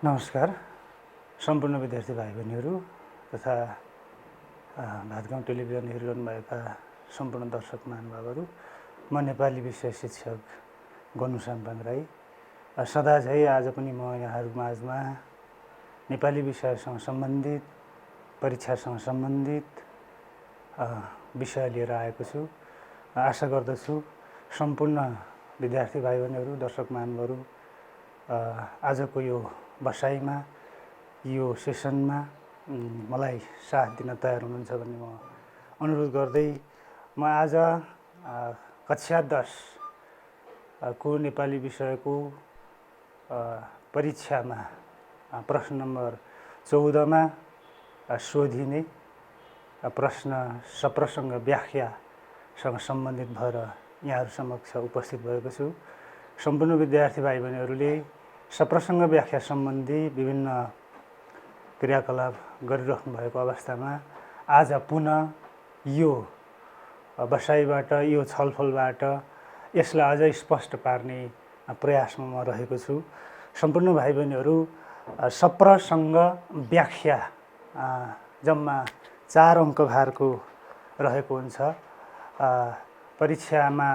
नमस्कार सम्पूर्ण विद्यार्थी भाइ बहिनीहरू तथा भातगाउँ टेलिभिजन हेरिरहनुभएका सम्पूर्ण दर्शक महानुभावहरू। म नेपाली विषय शिक्षक गनु साम्पाङ राई। सदा झै आज पनि म यहाँहरू माझमा नेपाली विषयसँग सम्बन्धित परीक्षासँग सम्बन्धित विषय लिएर आएको छु। आशा गर्दछु सम्पूर्ण विद्यार्थी भाइ बहिनीहरू दर्शक महानुभावहरू आजको यो बसाइमा यो सेसनमा मलाई साथ दिन तयार हुनुहुन्छ भन्ने म अनुरोध गर्दै म आज कक्षा 10 को नेपाली विषयको परीक्षामा प्रश्न नम्बर 14 मा सोधिने प्रश्न सप्रसङ्ग व्याख्यासँग सम्बन्धित भएर यहाँहरू समक्ष उपस्थित भएको छु। सम्पूर्ण विद्यार्थी भाइ बहिनीहरूले सप्रसङ्ग व्याख्या सम्बन्धी विभिन्न क्रियाकलाप गरिराख्नु भएको अवस्थामा आज पुनः यो बसाइबाट यो छलफलबाट यसलाई अझै स्पष्ट पार्ने प्रयासमा म रहेको छु। सम्पूर्ण भाइ बहिनीहरू सप्रसङ्ग व्याख्या जम्मा 4 अङ्क भारको रहेको हुन्छ। परीक्षामा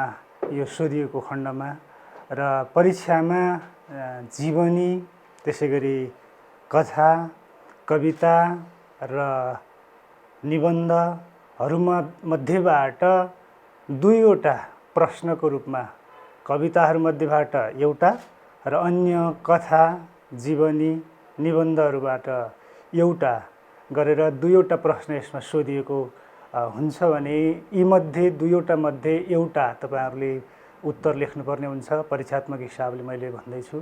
यो सोधिएको खण्डमा र परीक्षामा जीवनी त्यसैगरी कथा कविता र निबन्धहरूमा मध्येबाट 2वटा प्रश्नको रूपमा कविताहरूमध्येबाट एउटा र अन्य कथा जीवनी निबन्धहरूबाट एउटा गरेर 2वटा प्रश्न यसमा सोधिएको हुन्छ भने यीमध्ये 2वटा मध्ये एउटा तपाईहरुले उत्तर लेख्नुपर्ने हुन्छ। परीक्षात्मक हिसाबले मैले भन्दैछु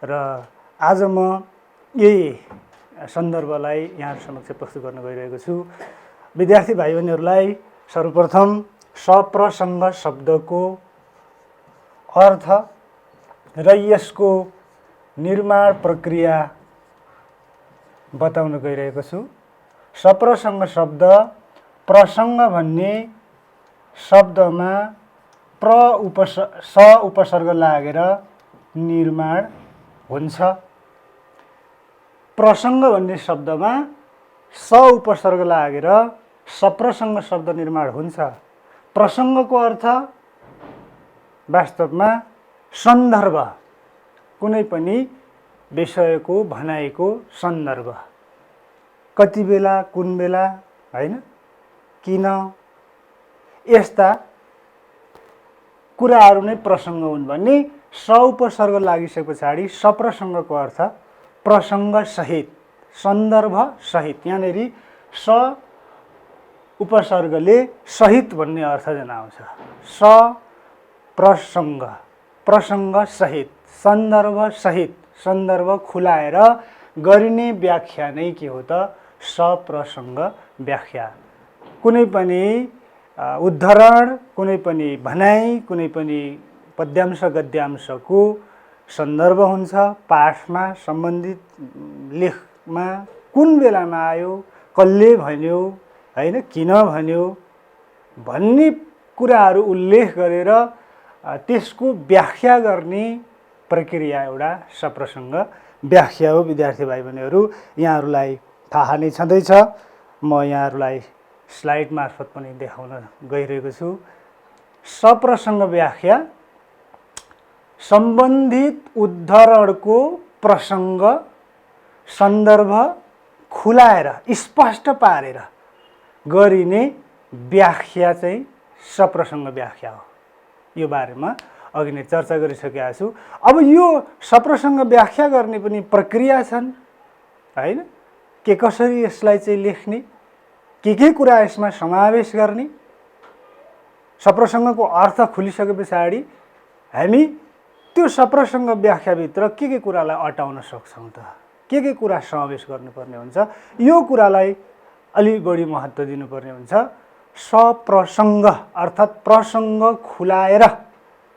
र आज म यही सन्दर्भलाई यहाँ समक्ष प्रस्तुत गर्न गइरहेको छु। विद्यार्थी भाइ बहिनीहरूलाई सर्वप्रथम सप्रसङ्ग शब्दको अर्थ र यसको निर्माण प्रक्रिया बताउन गइरहेको छु। सप्रसङ्ग शब्द प्रसङ्ग भन्ने शब्दमा स उपसर्ग लागेर निर्माण हुन्छ। प्रसङ्ग भन्ने शब्दमा स उपसर्ग लागेर सप्रसङ्ग शब्द निर्माण हुन्छ। प्रसङ्गको अर्थ वास्तवमा सन्दर्भ, कुनै पनि विषयको भनाइको सन्दर्भ, कति बेला कुन बेला हैन किन यस्ता कुराहरू नै प्रसङ्ग हुन् भन्ने स उपसर्ग लागिसके पछाडि सप्रसङ्गको अर्थ प्रसङ्ग सहित सन्दर्भ सहित। यहाँनेरि स उपसर्गले सहित भन्ने अर्थ जनाउँछ। स प्रसङ्ग प्रसङ्ग सहित सन्दर्भ सहित सन्दर्भ खुलाएर गरिने व्याख्या नै के हो त सप्रसङ्ग व्याख्या। कुनै पनि उद्धरण, कुनै पनि भनाइ, कुनै पनि पद्यांश गद्यांशको सन्दर्भ हुन्छ। पाठमा सम्बन्धित लेखमा कुन बेलामा आयो, कसले भन्यो हैन, किन भन्यो भन्ने कुराहरू उल्लेख गरेर त्यसको व्याख्या गर्ने प्रक्रिया एउटा सप्रसङ्ग व्याख्या हो। विद्यार्थी भाइ बहिनीहरू यहाँहरूलाई थाहा नै छँदैछ। म यहाँहरूलाई स्लाइड मार्फत पनि देखाउन गइरहेको छु। सप्रसङ्ग व्याख्या सम्बन्धित उद्धरणको प्रसङ्ग सन्दर्भ खुलाएर स्पष्ट पारेर गरिने व्याख्या चाहिँ सप्रसङ्ग व्याख्या हो। यो बारेमा अघि नै चर्चा गरिसकेका छु। अब यो सप्रसङ्ग व्याख्या गर्ने पनि प्रक्रिया छन् हैन, के कसरी यसलाई चाहिँ लेख्ने, के कुरा यसमा समावेश गर्ने। सप्रसङ्गको अर्थ खुलिसके पछाडि हामी त्यो सप्रसङ्ग व्याख्याभित्र के कुरालाई अटाउन सक्छौँ त, के कुरा समावेश गर्नुपर्ने हुन्छ, यो कुरालाई अलि बढी महत्त्व दिनुपर्ने हुन्छ। सप्रसङ्ग अर्थात् प्रसङ्ग खुलाएर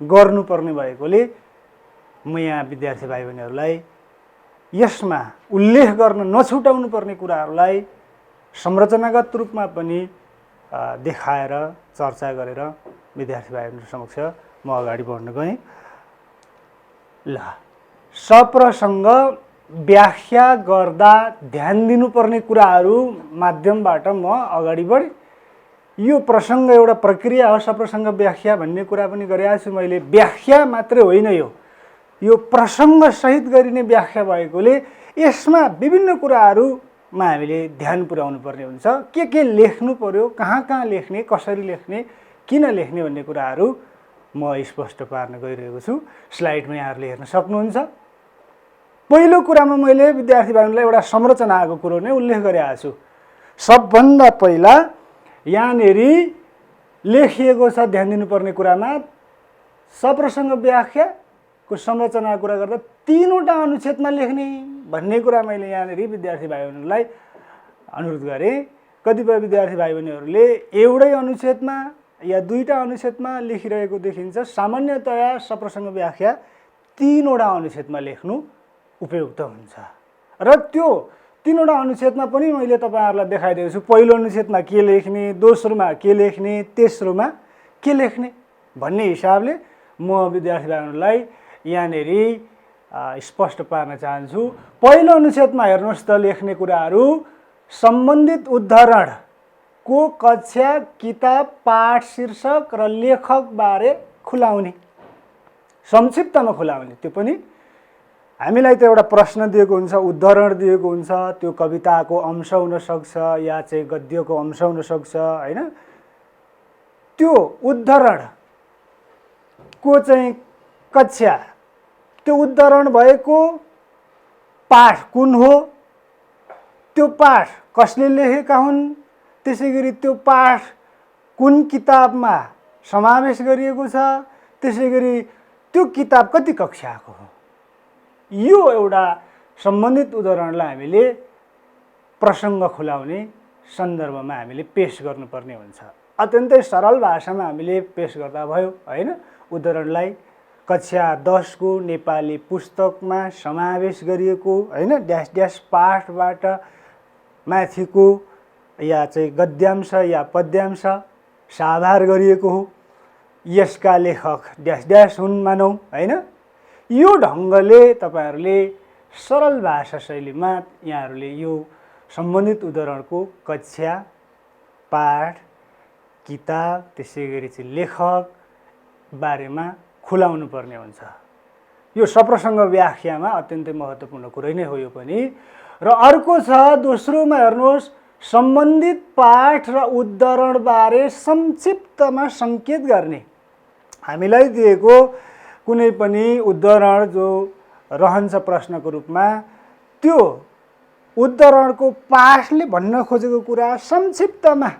गर्नुपर्ने भएकोले म यहाँ विद्यार्थी भाइ बहिनीहरूलाई यसमा उल्लेख गर्न नछुटाउनु पर्ने कुराहरूलाई संरचनागत रूपमा पनि देखाएर चर्चा गरेर विद्यार्थी भाइ बहिनीहरू समक्ष म अगाडि बढ्न गएँ। ल सप्रसङ्ग व्याख्या गर्दा ध्यान दिनुपर्ने कुराहरू माध्यमबाट म अगाडि बढेँ। यो प्रसङ्ग एउटा प्रक्रिया हो, सप्रसङ्ग व्याख्या भन्ने कुरा पनि गरेको छु मैले। व्याख्या मात्रै होइन, यो प्रसङ्गसहित गरिने व्याख्या भएकोले यसमा विभिन्न कुराहरूमा हामीले ध्यान पुर्याउनु पर्ने हुन्छ। के लेख्नु पर्यो, कहाँ कहाँ लेख्ने, कसरी लेख्ने, किन लेख्ने भन्ने कुराहरू म स्पष्ट पार्न गइरहेको छु। स्लाइडमा यहाँहरूले हेर्न सक्नुहुन्छ। पहिलो कुरामा मैले विद्यार्थी भाइहरूलाई एउटा संरचनाको कुरो नै उल्लेख गरेको छु। सबभन्दा पहिला यहाँनेरि लेखिएको छ ध्यान दिनुपर्ने कुरामा सप्रसङ्ग व्याख्याको संरचनाको कुरा गर्दा 3वटा अनुच्छेदमा लेख्ने भन्ने कुरा मैले यहाँनेरि विद्यार्थी भाइ बहिनीहरूलाई अनुरोध गरेँ। कतिपय विद्यार्थी भाइ बहिनीहरूले एउटै अनुच्छेदमा या 2टा अनुच्छेदमा लेखिरहेको देखिन्छ। सामान्यतया सप्रसङ्ग व्याख्या 3वटा अनुच्छेदमा लेख्नु उपयुक्त हुन्छ र त्यो 3वटा अनुच्छेदमा पनि मैले तपाईँहरूलाई देखाइदिएको छु। पहिलो अनुच्छेदमा के लेख्ने, दोस्रोमा के लेख्ने, तेस्रोमा के लेख्ने भन्ने हिसाबले म विद्यार्थी भाइहरूलाई यहाँनेरि स्पष्ट पार्न चाहन्छु। पहिलो अनुच्छेदमा हेर्नुहोस् त लेख्ने कुराहरू सम्बन्धित उद्धरणको कक्षा, किताब, पाठ, शीर्षक र लेखकबारे खुलाउने, संक्षिप्तमा खुलाउने। त्यो पनि हामीलाई त एउटा प्रश्न दिएको हुन्छ, उद्धरण दिएको हुन्छ, त्यो कविताको अंश हुनसक्छ या चाहिँ गद्यको अंश हुनसक्छ होइन। त्यो उद्धरणको चाहिँ कक्षा, त्यो उद्धरण भएको पाठ कुन हो, त्यो पाठ कसले लेखेका हुन्, त्यसै गरी त्यो पाठ कुन किताबमा समावेश गरिएको छ, त्यसै गरी त्यो किताब कति कक्षाको हो। यो एउटा सम्बन्धित उदाहरणलाई हामीले प्रसङ्ग खुलाउने सन्दर्भमा हामीले पेश गर्नुपर्ने हुन्छ। अत्यन्तै सरल भाषामा हामीले पेश गर्दा भयो होइन। उदाहरणलाई कक्षा 10 को नेपाली पुस्तकमा समावेश गरिएको होइन ड्यास ड्यास पाठबाट माथिको या चाहिँ गद्यांश या पद्यांश साभार गरिएको हो। यसका लेखक ड्यास ड्यास हुन् मानौँ होइन। यो ढङ्गले तपाईहरूले सरल भाषा शैलीमा यहाँहरूले यो सम्बन्धित उदाहरणको कक्षा, पाठ, किताब, त्यसै गरी चाहिँ लेखक बारेमा खुलाउनु पर्ने हुन्छ। यो सप्रसङ्ग व्याख्यामा अत्यन्तै महत्त्वपूर्ण कुरै नै हो यो पनि। र अर्को छ दोस्रोमा हेर्नुहोस्, सम्बन्धित पाठ र उद्धरणबारे संक्षिप्तमा सङ्केत गर्ने। हामीलाई दिएको कुनै पनि उद्धरण जो रहन्छ प्रश्नको रूपमा, त्यो उद्धरणको पाठले भन्न खोजेको कुरा संक्षिप्तमा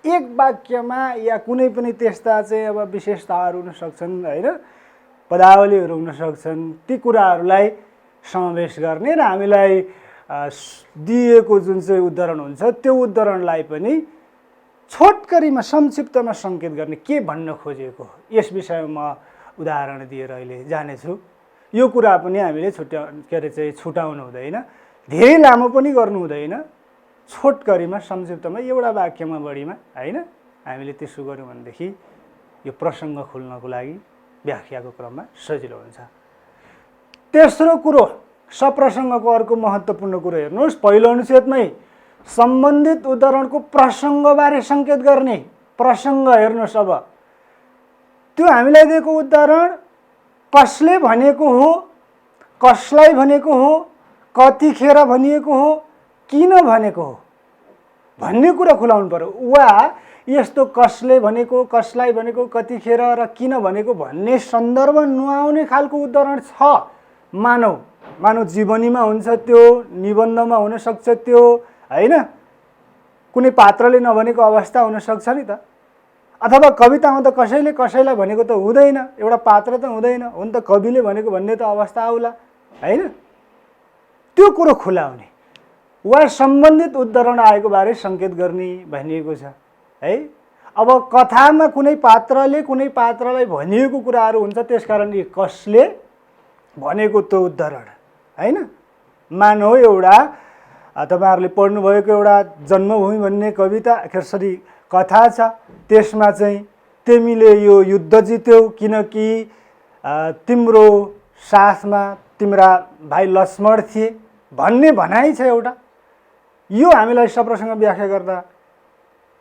एक वाक्यमा या कुनै पनि त्यस्ता चाहिँ अब विशेषताहरू हुन सक्छन् होइन, पदावलीहरू हुन सक्छन्, ती कुराहरूलाई समावेश गर्ने र हामीलाई दिएको जुन चाहिँ उद्धरण हुन्छ त्यो उद्धरणलाई पनि छोटकरीमा संक्षिप्तमा सङ्केत गर्ने, के भन्न खोजेको। यस विषयमा म उदाहरण दिएर अहिले जानेछु। यो कुरा पनि हामीले छुटाउनु हुँदैन, धेरै लामो पनि गर्नु हुँदैन, छोटकरीमा संक्षिप्तमा एउटा वाक्यमा बढीमा होइन हामीले त्यसो गर्यौँ भनेदेखि यो प्रसङ्ग खुल्नको लागि व्याख्याको क्रममा सजिलो हुन्छ। तेस्रो कुरो, सप्रसङ्गको अर्को महत्त्वपूर्ण कुरो हेर्नुहोस्, पहिलो अनुच्छेदमै सम्बन्धित उद्धरणको प्रसङ्गबारे सङ्केत गर्ने। प्रसङ्ग हेर्नुहोस्, अब त्यो हामीलाई दिएको उदाहरण कसले भनेको हो, कसलाई भनेको हो, कतिखेर भनिएको हो, किन भनेको हो भन्ने कुरा खुलाउनु पर्यो। वा यस्तो कसले भनेको, कसलाई भनेको, कतिखेर र किन भनेको भन्ने सन्दर्भ नआउने खालको उदाहरण छ। मानव जीवनीमा हुन्छ, त्यो निबन्धमा हुनसक्छ त्यो होइन, कुनै पात्रले नभनेको अवस्था हुनसक्छ नि त, अथवा कवितामा त कसैले कसैलाई भनेको त हुँदैन, एउटा पात्र त हुँदैन, हो नि त कविले भनेको भन्ने त अवस्था आउला होइन। त्यो कुरो खुलाउने वा सम्बन्धित उद्धरण आएको बारे सङ्केत गर्ने भनिएको छ है। अब कथामा कुनै पात्रले कुनै पात्रलाई भनिएको कुराहरू हुन्छ, त्यसकारण यो कसले भनेको त्यो उद्धरण होइन। मानौ एउटा तपाईँहरूले पढ्नुभएको एउटा जन्मभूमि भन्ने कविता कथा छ, त्यसमा चाहिँ तिमीले यो युद्ध जित्यौ किनकि तिम्रो साथमा तिम्रा भाइ लक्ष्मण थिए भन्ने भनाइ छ एउटा। यो हामीलाई सप्रसङ्ग व्याख्या गर्दा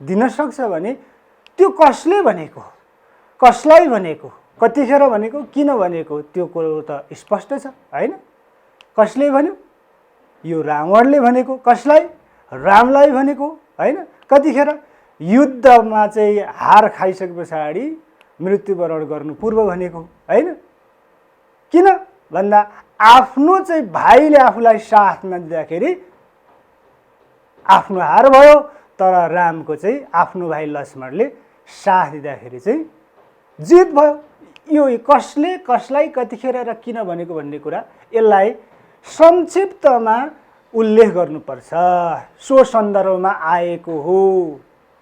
दिन सक्छ भने त्यो कसले भनेको, कसलाई भनेको, कतिखेर भनेको, किन भनेको त्यो कुरो त स्पष्ट छ हैन। कसले भन्यो? यो रावणले भनेको। कसलाई? रामलाई भनेको हैन। कतिखेर? युद्धमा चाहिँ हार खाइसके पछाडि मृत्युवरण गर्नु पूर्व भनेको हैन। किन भन्दा आफ्नो चाहिँ भाइले आफूलाई साथ नदिँदाखेरि आफ्नो हार भयो, तर रामको चाहिँ आफ्नो भाइ लक्ष्मणले साथ दिँदाखेरि चाहिँ जित भयो। यो कसले, कसलाई, कतिखेर र किन भनेको भन्ने कुरा यसलाई संक्षिप्तमा उल्लेख गर्नुपर्छ। सो सन्दर्भमा आएको हो,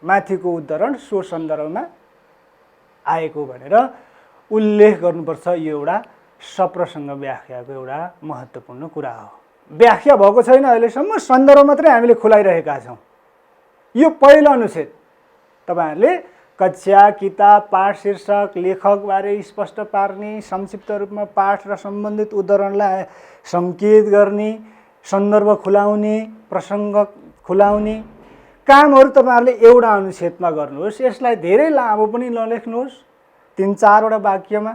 माथिको उदाहरण सो सन्दर्भमा आएको भनेर उल्लेख गर्नुपर्छ। यो एउटा सप्रसङ्ग व्याख्याको एउटा महत्त्वपूर्ण कुरा हो। व्याख्या भएको छैन अहिलेसम्म, सन्दर्भ मात्रै हामीले खुलाइरहेका छौँ। यो पहिलो अनुच्छेद तपाईहरुले कक्षा, किताब, पाठ शीर्षक, लेखकबारे स्पष्ट पार्ने, संक्षिप्त रूपमा पाठ र सम्बन्धित उदाहरणलाई सङ्केत गर्ने, सन्दर्भ खुलाउने, प्रसङ्ग खुलाउने कामहरू तपाईहरुले एउटा अनुच्छेदमा गर्नुहोस्। यसलाई धेरै लामो पनि नलेख्नुहोस्, 3-4 वटा वाक्यमा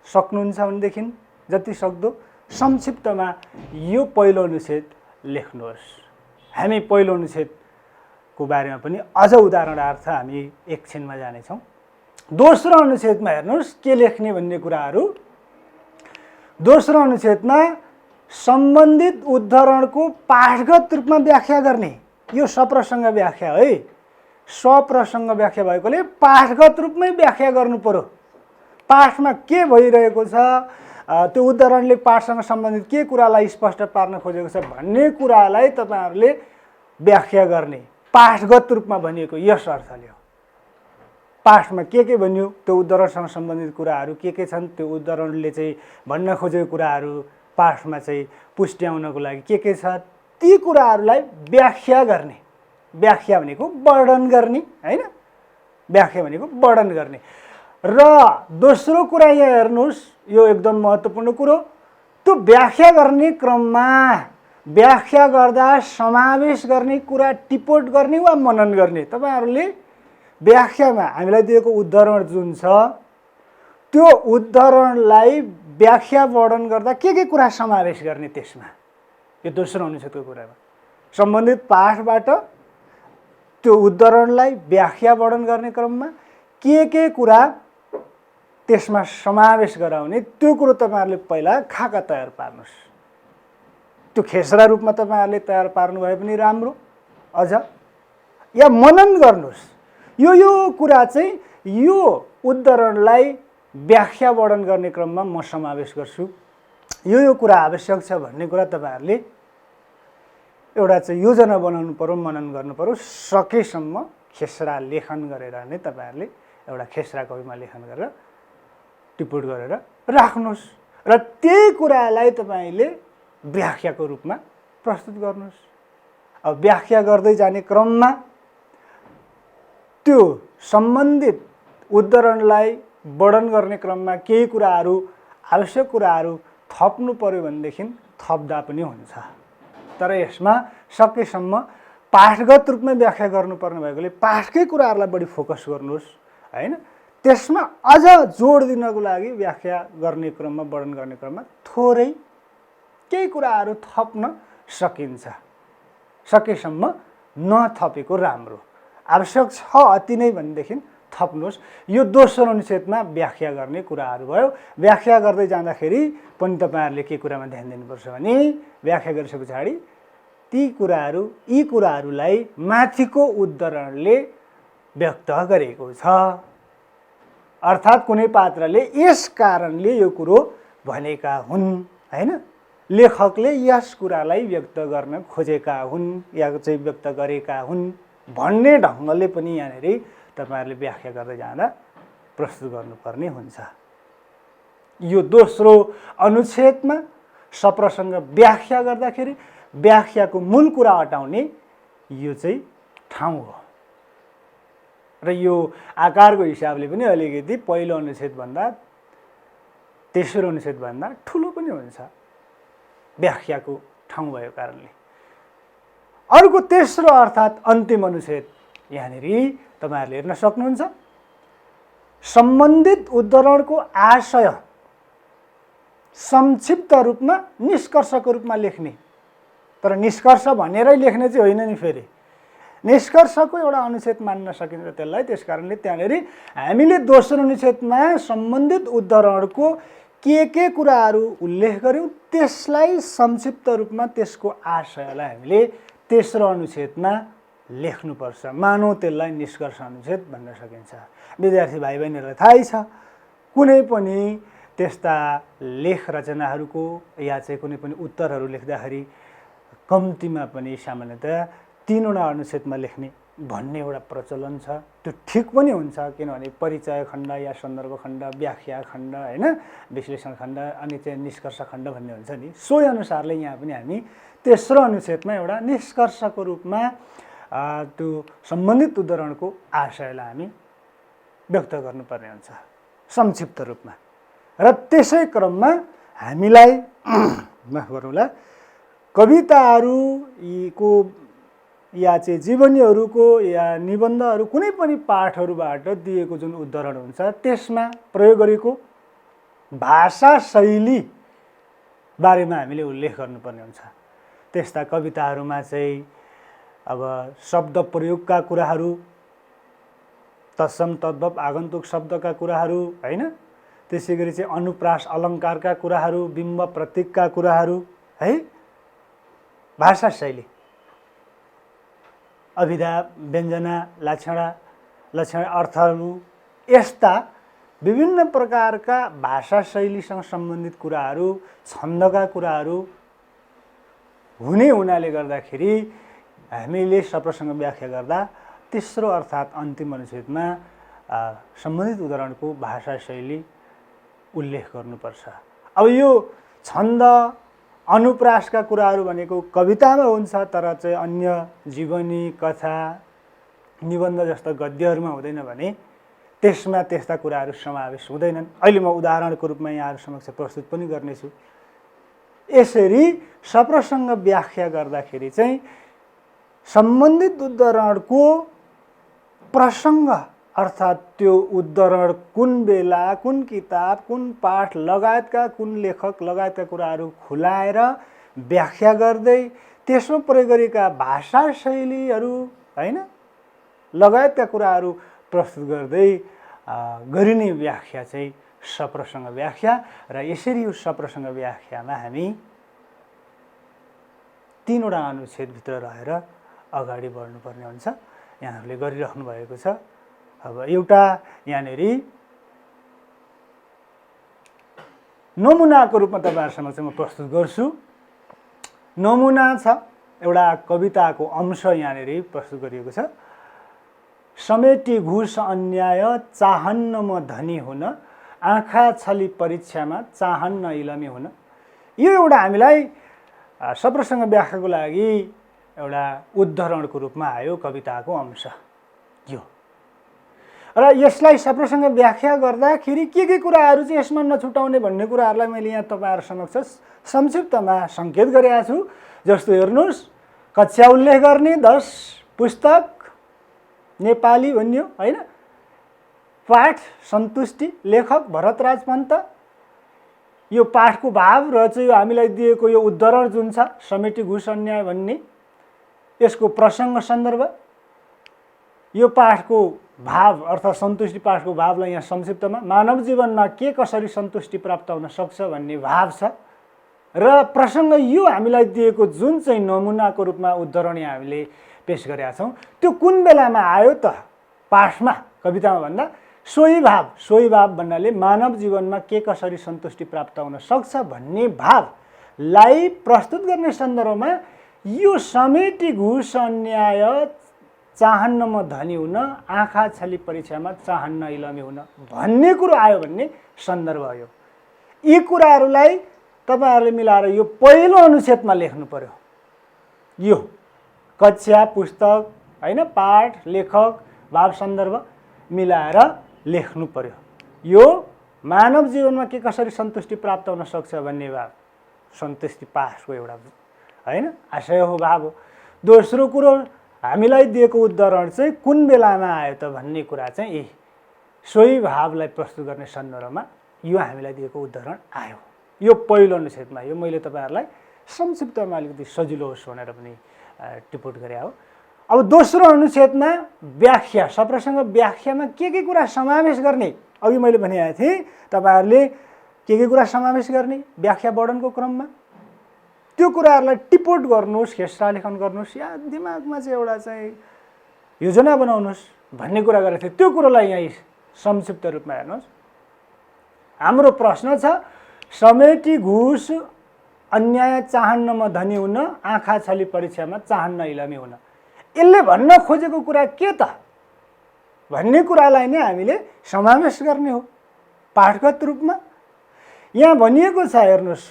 सक्नुहुन्छ भनेदेखि जति सक्दो संक्षिप्तमा यो पहिलो अनुच्छेद लेख्नुहोस्। हामी पहिलो अनुच्छेदको बारेमा पनि अझ उदाहरणार्थ हामी एकछिनमा जानेछौँ। दोस्रो अनुच्छेदमा हेर्नुहोस् के लेख्ने भन्ने कुराहरू। दोस्रो अनुच्छेदमा सम्बन्धित उद्धरणको पाठगत रूपमा व्याख्या गर्ने। यो सप्रसङ्ग व्याख्या है। सप्रसङ्ग व्याख्या भएकोले पाठगत रूपमै व्याख्या गर्नु पर्यो। पाठमा के भइरहेको छ, त्यो उदाहरणले पाठसँग सम्बन्धित के कुरालाई स्पष्ट पार्न खोजेको छ भन्ने कुरालाई तपाईहरुले व्याख्या गर्ने। पाठगत रूपमा भनिएको यस अर्थले हो। पाठमा के भनियो, त्यो उदाहरणसँग सम्बन्धित कुराहरू के छन्, त्यो उदाहरणले चाहिँ भन्न खोजेको कुराहरू पाठमा चाहिँ पुष्ट्याउनको लागि के छ, ती कुराहरूलाई व्याख्या गर्ने। व्याख्या भनेको वर्णन गर्ने हैन। व्याख्या भनेको वर्णन गर्ने। र दोस्रो कुरा यहाँ हेर्नुहोस्, यो एकदम महत्त्वपूर्ण कुरो, त्यो व्याख्या गर्ने क्रममा व्याख्या गर्दा समावेश गर्ने कुरा टिप्पण गर्ने वा मनन गर्ने। तपाईहरुले व्याख्यामा हामीलाई दिएको उदाहरण जुन छ त्यो उदाहरणलाई व्याख्या वर्णन गर्दा के कुरा समावेश गर्ने त्यसमा, यो दोस्रो अनुच्छेदको कुरामा सम्बन्धित पाठबाट त्यो उदाहरणलाई व्याख्या वर्णन गर्ने क्रममा के कुरा त्यसमा समावेश गराउने, त्यो कुरो तपाईहरुले पहिला खाका तयार पार्नुस्। त्यो खेसरा रूपमा तपाईहरुले तयार पार्नु भए पनि राम्रो, अझ या मनन गर्नुस्। यो कुरा चाहिँ यो उदाहरणलाई व्याख्या वर्णन गर्ने क्रममा म समावेश गर्छु, यो कुरा आवश्यक छ भन्ने कुरा तपाईहरुले एउटा चाहिँ योजना बनाउनु पर्यो, मनन गर्नु पर्यो। सकेसम्म खेसरा लेखन गरेर नै तपाईहरुले एउटा खेसरा कविमा लेखन गरेर टिप्पण गरेर राख्नुहोस् र त्यही कुरालाई तपाईले व्याख्याको रूपमा प्रस्तुत गर्नुहोस्। अब व्याख्या गर्दै जाने क्रममा त्यो सम्बन्धित उदाहरणलाई वर्णन गर्ने क्रममा केही कुराहरू, आवश्यक कुराहरू थप्नु पर्यो भनेदेखि थप्दा पनि हुन्छ। तर यसमा सकेसम्म पाठगत रूपमा व्याख्या गर्नुपर्ने भएकोले पाठकै कुराहरूलाई बढी फोकस गर्नुहोस् हैन। त्यसमा अझ जोड दिनको लागि व्याख्या गर्ने क्रममा, वर्णन गर्ने क्रममा थोरै केही कुराहरू थप्न सकिन्छ। सकेसम्म नथपेको राम्रो। आवश्यक छ अति नै भनेदेखि थप्नुहोस्। यो दोस्रो अनुच्छेदमा व्याख्या गर्ने कुराहरू भयो। व्याख्या गर्दै जाँदाखेरि पनि तपाईहरुले के कुरामा ध्यान दिनुपर्छ भने व्याख्या गरिसके पछाडि ती कुराहरू, यी कुराहरूलाई माथिको उदाहरणले व्यक्त गरेको छ। अर्थात् कुनै पात्रले यस कारणले यो कुरो भनेका हुन् हैन, लेखकले यस कुरालाई व्यक्त गर्न खोजेका हुन् या चाहिँ व्यक्त गरेका हुन् भन्ने ढङ्गले पनि यहाँनेरि तपाईहरुले व्याख्या गर्दै जाँदा प्रस्तुत गर्नुपर्ने हुन्छ। यो दोस्रो अनुच्छेदमा सप्रसङ्ग व्याख्या गर्दाखेरि व्याख्याको मूल कुरा हटाउने यो चाहिँ ठाउँ हो। र यो आकारको हिसाबले पनि अलिकति पहिलो अनुच्छेद भन्दा तेस्रो अनुच्छेद भन्दा ठुलो पनि हुन्छ। व्याख्याको ठाउँ भएको कारणले। अर्को तेस्रो अर्थात् अन्तिम अनुच्छेद यहाँनिर तपाईँहरूले हेर्न सक्नुहुन्छ। सम्बन्धित उद्धरणको आशय संक्षिप्त रूपमा निष्कर्षको रूपमा लेख्ने, तर निष्कर्ष भनेरै लेख्ने चाहिँ होइन नि। फेरि निष्कर्षको एउटा अनुच्छेद मान्न सकिन्छ त्यसलाई। त्यस कारणले त्यहाँनिर हामीले दोस्रो अनुच्छेदमा सम्बन्धित उद्धरणको के कुराहरू उल्लेख गर्यौँ त्यसलाई संक्षिप्त रूपमा त्यसको आशयलाई हामीले तेस्रो अनुच्छेदमा लेख्नुपर्छ। मानौँ त्यसलाई निष्कर्ष अनुच्छेद भन्न सकिन्छ। विद्यार्थी भाइ बहिनीहरूलाई थाहै छ कुनै पनि त्यस्ता लेख रचनाहरूको या चाहिँ कुनै पनि उत्तरहरू लेख्दाखेरि कम्तीमा पनि सामान्यतया 3वटा अनुच्छेदमा लेख्ने भन्ने एउटा प्रचलन छ। त्यो ठिक पनि हुन्छ, किनभने परिचय खण्ड या सन्दर्भ खण्ड, व्याख्या खण्ड, होइन, विश्लेषण खण्ड अनि चाहिँ निष्कर्ष खण्ड भन्ने हुन्छ नि। सोही अनुसारले यहाँ पनि हामी तेस्रो अनुच्छेदमा एउटा निष्कर्षको रूपमा त्यो सम्बन्धित उद्धरणको आशयलाई हामी व्यक्त गर्नुपर्ने हुन्छ संक्षिप्त रूपमा। र त्यसै क्रममा हामीलाई माफ गरौँला, कविताहरूको या चाहिँ जीवनीहरूको या निबन्धहरू कुनै पनि पाठहरूबाट दिएको जुन उद्धरण हुन्छ त्यसमा प्रयोग गरेको भाषा शैली बारेमा हामीले उल्लेख गर्नुपर्ने हुन्छ। त्यस्ता कविताहरूमा चाहिँ अब शब्द प्रयोगका कुराहरू, तत्सम तद्भव आगन्तुक शब्दका कुराहरू, होइन, त्यसै गरी चाहिँ अनुप्रास अलङ्कारका कुराहरू, बिम्ब प्रतीकका कुराहरू, है, भाषा शैली, अभिधा व्यञ्जना लक्षण अर्थहरू, यस्ता विभिन्न प्रकारका भाषा शैलीसँग सम्बन्धित कुराहरू, छन्दका कुराहरू हुनाले गर्दाखेरि हामीले सप्रसङ्ग व्याख्या गर्दा तेस्रो अर्थात् अन्तिम अनुच्छेदमा सम्बन्धित उदाहरणको भाषा शैली उल्लेख गर्नुपर्छ। अब यो छन्द अनुप्रासका कुराहरू भनेको कवितामा हुन्छ, तर चाहिँ अन्य जीवनी, कथा, निबन्ध जस्ता गद्यहरूमा हुँदैन भने त्यसमा त्यस्ता कुराहरू समावेश हुँदैनन्। अहिले म उदाहरणको रूपमा यहाँहरू समक्ष प्रस्तुत पनि गर्नेछु। यसरी सप्रसङ्ग व्याख्या गर्दाखेरि चाहिँ सम्बन्धित उद्धरणको प्रसङ्ग अर्थात् त्यो उद्धरण कुन बेला, कुन किताब, कुन पाठ लगायतका, कुन लेखक लगायतका कुराहरू खुलाएर व्याख्या गर्दै त्यसमा प्रयोग गरेका भाषा शैलीहरू, होइन, लगायतका कुराहरू प्रस्तुत गर्दै गरिने व्याख्या चाहिँ सप्रसङ्ग व्याख्या। र यसरी यो सप्रसङ्ग व्याख्यामा हामी 3वटा अनुच्छेदभित्र रहेर अगाडि बढ्नुपर्ने हुन्छ। यहाँहरूले गरिराख्नु भएको छ। अब एउटा यहाँनिर नमुनाको रूपमा तपाईँहरू समक्ष म प्रस्तुत गर्छु। नमुना छ, एउटा कविताको अंश यहाँनिर प्रस्तुत गरिएको छ। समेटी घुस अन्याय चाहन्न म धनी हुन, आँखा छली परीक्षामा चाहन्न इलमी हुन। यो एउटा हामीलाई सप्रसङ्ग व्याख्याको लागि एउटा उद्धरणको रूपमा आयो कविताको अंश यो। र यसलाई सप्रसङ्ग व्याख्या गर्दाखेरि के कुराहरू चाहिँ यसमा नछुटाउने भन्ने कुराहरूलाई मैले यहाँ तपाईँहरू समक्ष संक्षिप्तमा सङ्केत गरेको छु। जस्तो हेर्नुहोस्, कक्षा उल्लेख गर्ने 10 पुस्तक नेपाली भनियो, होइन, पाठ सन्तुष्टि, लेखक भरतराज पन्त। यो पाठको भाव र चाहिँ हामीलाई दिएको यो उद्धरण जुन छ समेटी घुस अन्याय भन्ने, यसको प्रसङ्ग सन्दर्भ, यो पाठको भाव अर्थात् सन्तुष्टि पाठको भावलाई यहाँ संक्षिप्तमा मानव जीवनमा के कसरी सन्तुष्टि प्राप्त हुन सक्छ भन्ने भाव छ। र प्रसङ्ग यो हामीलाई दिएको जुन चाहिँ नमुनाको रूपमा उद्धरण यहाँ हामीले पेश गरेका छौँ त्यो कुन बेलामा आयो त पाठमा, कवितामा भन्दा सोही भाव भन्नाले मानव जीवनमा के कसरी सन्तुष्टि प्राप्त हुन सक्छ भन्ने भावलाई प्रस्तुत गर्ने सन्दर्भमा यो समेटी घुस अन्याय चाहन्न म धनी हुन, आँखा छली परीक्षामा चाहन्न इलमी हुन भन्ने कुरो आयो भन्ने सन्दर्भ हो। यी कुराहरूलाई तपाईँहरूले मिलाएर यो पहिलो अनुच्छेदमा लेख्नु पर्यो। यो कक्षा, पुस्तक, होइन, पाठ, लेखक, भाव, सन्दर्भ मिलाएर लेख्नु पर्यो। यो मानव जीवनमा के कसरी सन्तुष्टि प्राप्त हुन सक्छ भन्ने भाव सन्तुष्टि पासको एउटा होइन आशय हो, भाव हो। दोस्रो कुरो हामीलाई दिएको उदाहरण चाहिँ कुन बेलामा आयो त भन्ने कुरा चाहिँ सोही भावलाई प्रस्तुत गर्ने सन्दर्भमा यो हामीलाई दिएको उदाहरण आयो। यो पहिलो अनुच्छेदमा यो मैले तपाईँहरूलाई संक्षिप्तमा अलिकति सजिलो होस् भनेर पनि टिप्पण गरे हो। अब दोस्रो अनुच्छेदमा व्याख्या, सप्रसङ्ग व्याख्यामा के कुरा समावेश गर्ने, अघि मैले भनेको थिएँ तपाईँहरूले के कुरा समावेश गर्ने व्याख्या वर्णनको क्रममा, त्यो कुराहरूलाई टिप्पण गर्नुहोस्, खेसरा लेखन गर्नुहोस्, या दिमागमा चाहिँ एउटा चाहिँ योजना बनाउनुहोस् भन्ने कुरा गरेको थिएँ। त्यो कुरोलाई यहाँ संक्षिप्त रूपमा हेर्नुहोस्। हाम्रो प्रश्न छ, समेटी घुस अन्याय चाहन्न म धनी हुन, आँखा छली परीक्षामा चाहन्न इलामी हुन। यसले भन्न खोजेको कुरा के त भन्ने कुरालाई नै हामीले समावेश गर्ने हो पाठगत रूपमा। यहाँ भनिएको छ हेर्नुहोस्,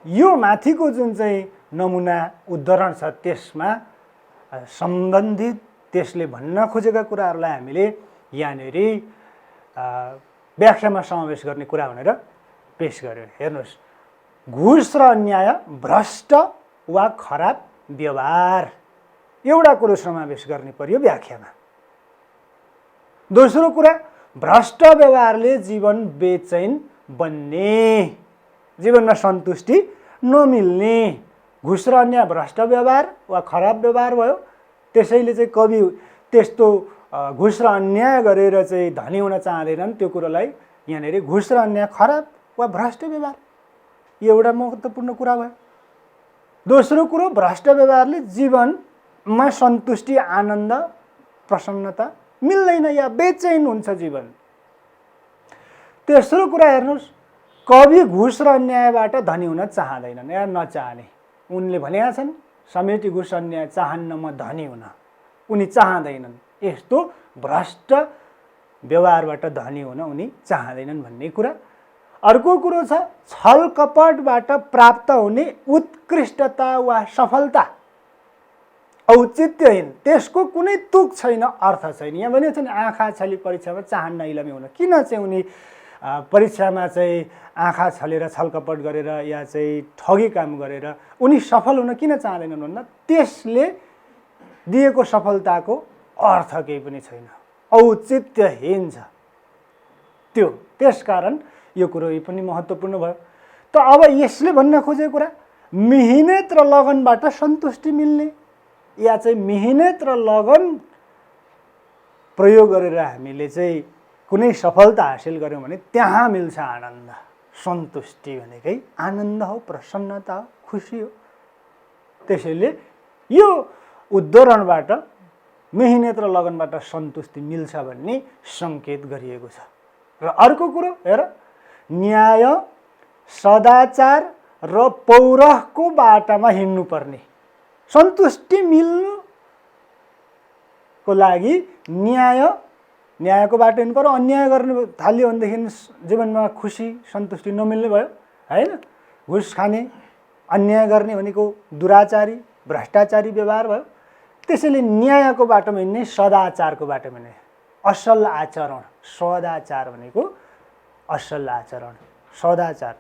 यो माथिको जुन चाहिँ नमुना उदाहरण छ त्यसमा सम्बन्धित त्यसले भन्न खोजेका कुराहरूलाई हामीले यहाँनिर व्याख्यामा समावेश गर्ने कुरा भनेर पेश गर्यो। हेर्नुहोस्, घुस र अन्याय भ्रष्ट वा खराब व्यवहार एउटा कुरो समावेश गर्ने पर्यो व्याख्यामा। दोस्रो कुरा, भ्रष्ट व्यवहारले जीवन बेचैन बन्ने, जीवनमा सन्तुष्टि नमिल्ने। घुस र अन्याय भ्रष्ट व्यवहार वा खराब व्यवहार भयो। त्यसैले चाहिँ कवि त्यस्तो घुस र अन्याय गरेर चाहिँ धनी हुन चाहँदैनन्, त्यो कुरोलाई यहाँनिर घुस र अन्याय खराब वा भ्रष्ट व्यवहार यो एउटा महत्त्वपूर्ण कुरा भयो। दोस्रो कुरो, भ्रष्ट व्यवहारले जीवनमा सन्तुष्टि, आनन्द, प्रसन्नता मिल्दैन या बेचैन हुन्छ जीवन। तेस्रो कुरा हेर्नुहोस्, कवि घुस र अन्यायबाट धनी हुन चाहँदैनन् या नचाहने। उनले भनेका छन्, समेटी घुस अन्याय चाहन्न म धनी हुन, उनी चाहँदैनन्। यस्तो भ्रष्ट व्यवहारबाट धनी हुन उनी चाहँदैनन् भन्ने कुरा। अर्को कुरो छ, छल कपटबाट प्राप्त हुने उत्कृष्टता वा सफलता औचित्यहीन, त्यसको कुनै तुक छैन, अर्थ छैन। यहाँ भनेको छ नि, आँखा छली परीक्षामा चाहन्न इलामी हुन। किन चाहिँ उनी परीक्षामा चाहिँ आँखा छलेर छलकपट गरेर या चाहिँ ठगी काम गरेर उनी सफल हुन किन चाहँदैनन् भन्दा त्यसले दिएको सफलताको अर्थ केही पनि छैन, औचित्यहीन छ त्यो। त्यसकारण यो कुरो पनि महत्त्वपूर्ण भयो। त अब यसले भन्न खोजेको कुरा, मिहिनेत र लगनबाट सन्तुष्टि मिल्ने या चाहिँ मिहिनेत र लगन प्रयोग गरेर हामीले चाहिँ कुनै सफलता हासिल गऱ्यौँ भने त्यहाँ मिल्छ आनन्द। सन्तुष्टि भनेकै आनन्द हो, प्रसन्नता हो, खुसी हो। त्यसैले यो उदाहरणबाट मेहनत र लगनबाट सन्तुष्टि मिल्छ भन्ने सङ्केत गरिएको छ। र अर्को कुरो हेर, न्याय, सदाचार र पौरखको बाटामा हिँड्नुपर्ने। सन्तुष्टि मिल्नुको लागि न्यायको बाटो हिँड्नु पर्यो। अन्याय गर्न थाल्यो भनेदेखि जीवनमा खुसी सन्तुष्टि नमिल्ने भयो हैन। घुस खाने, अन्याय गर्ने भनेको दुराचारी, भ्रष्टाचारी व्यवहार भयो। त्यसैले न्यायको बाटोमा हिँड्ने, सदाचारको बाटोमा हिँड्ने, असल आचरण। सदाचार भनेको असल आचरण, सदाचार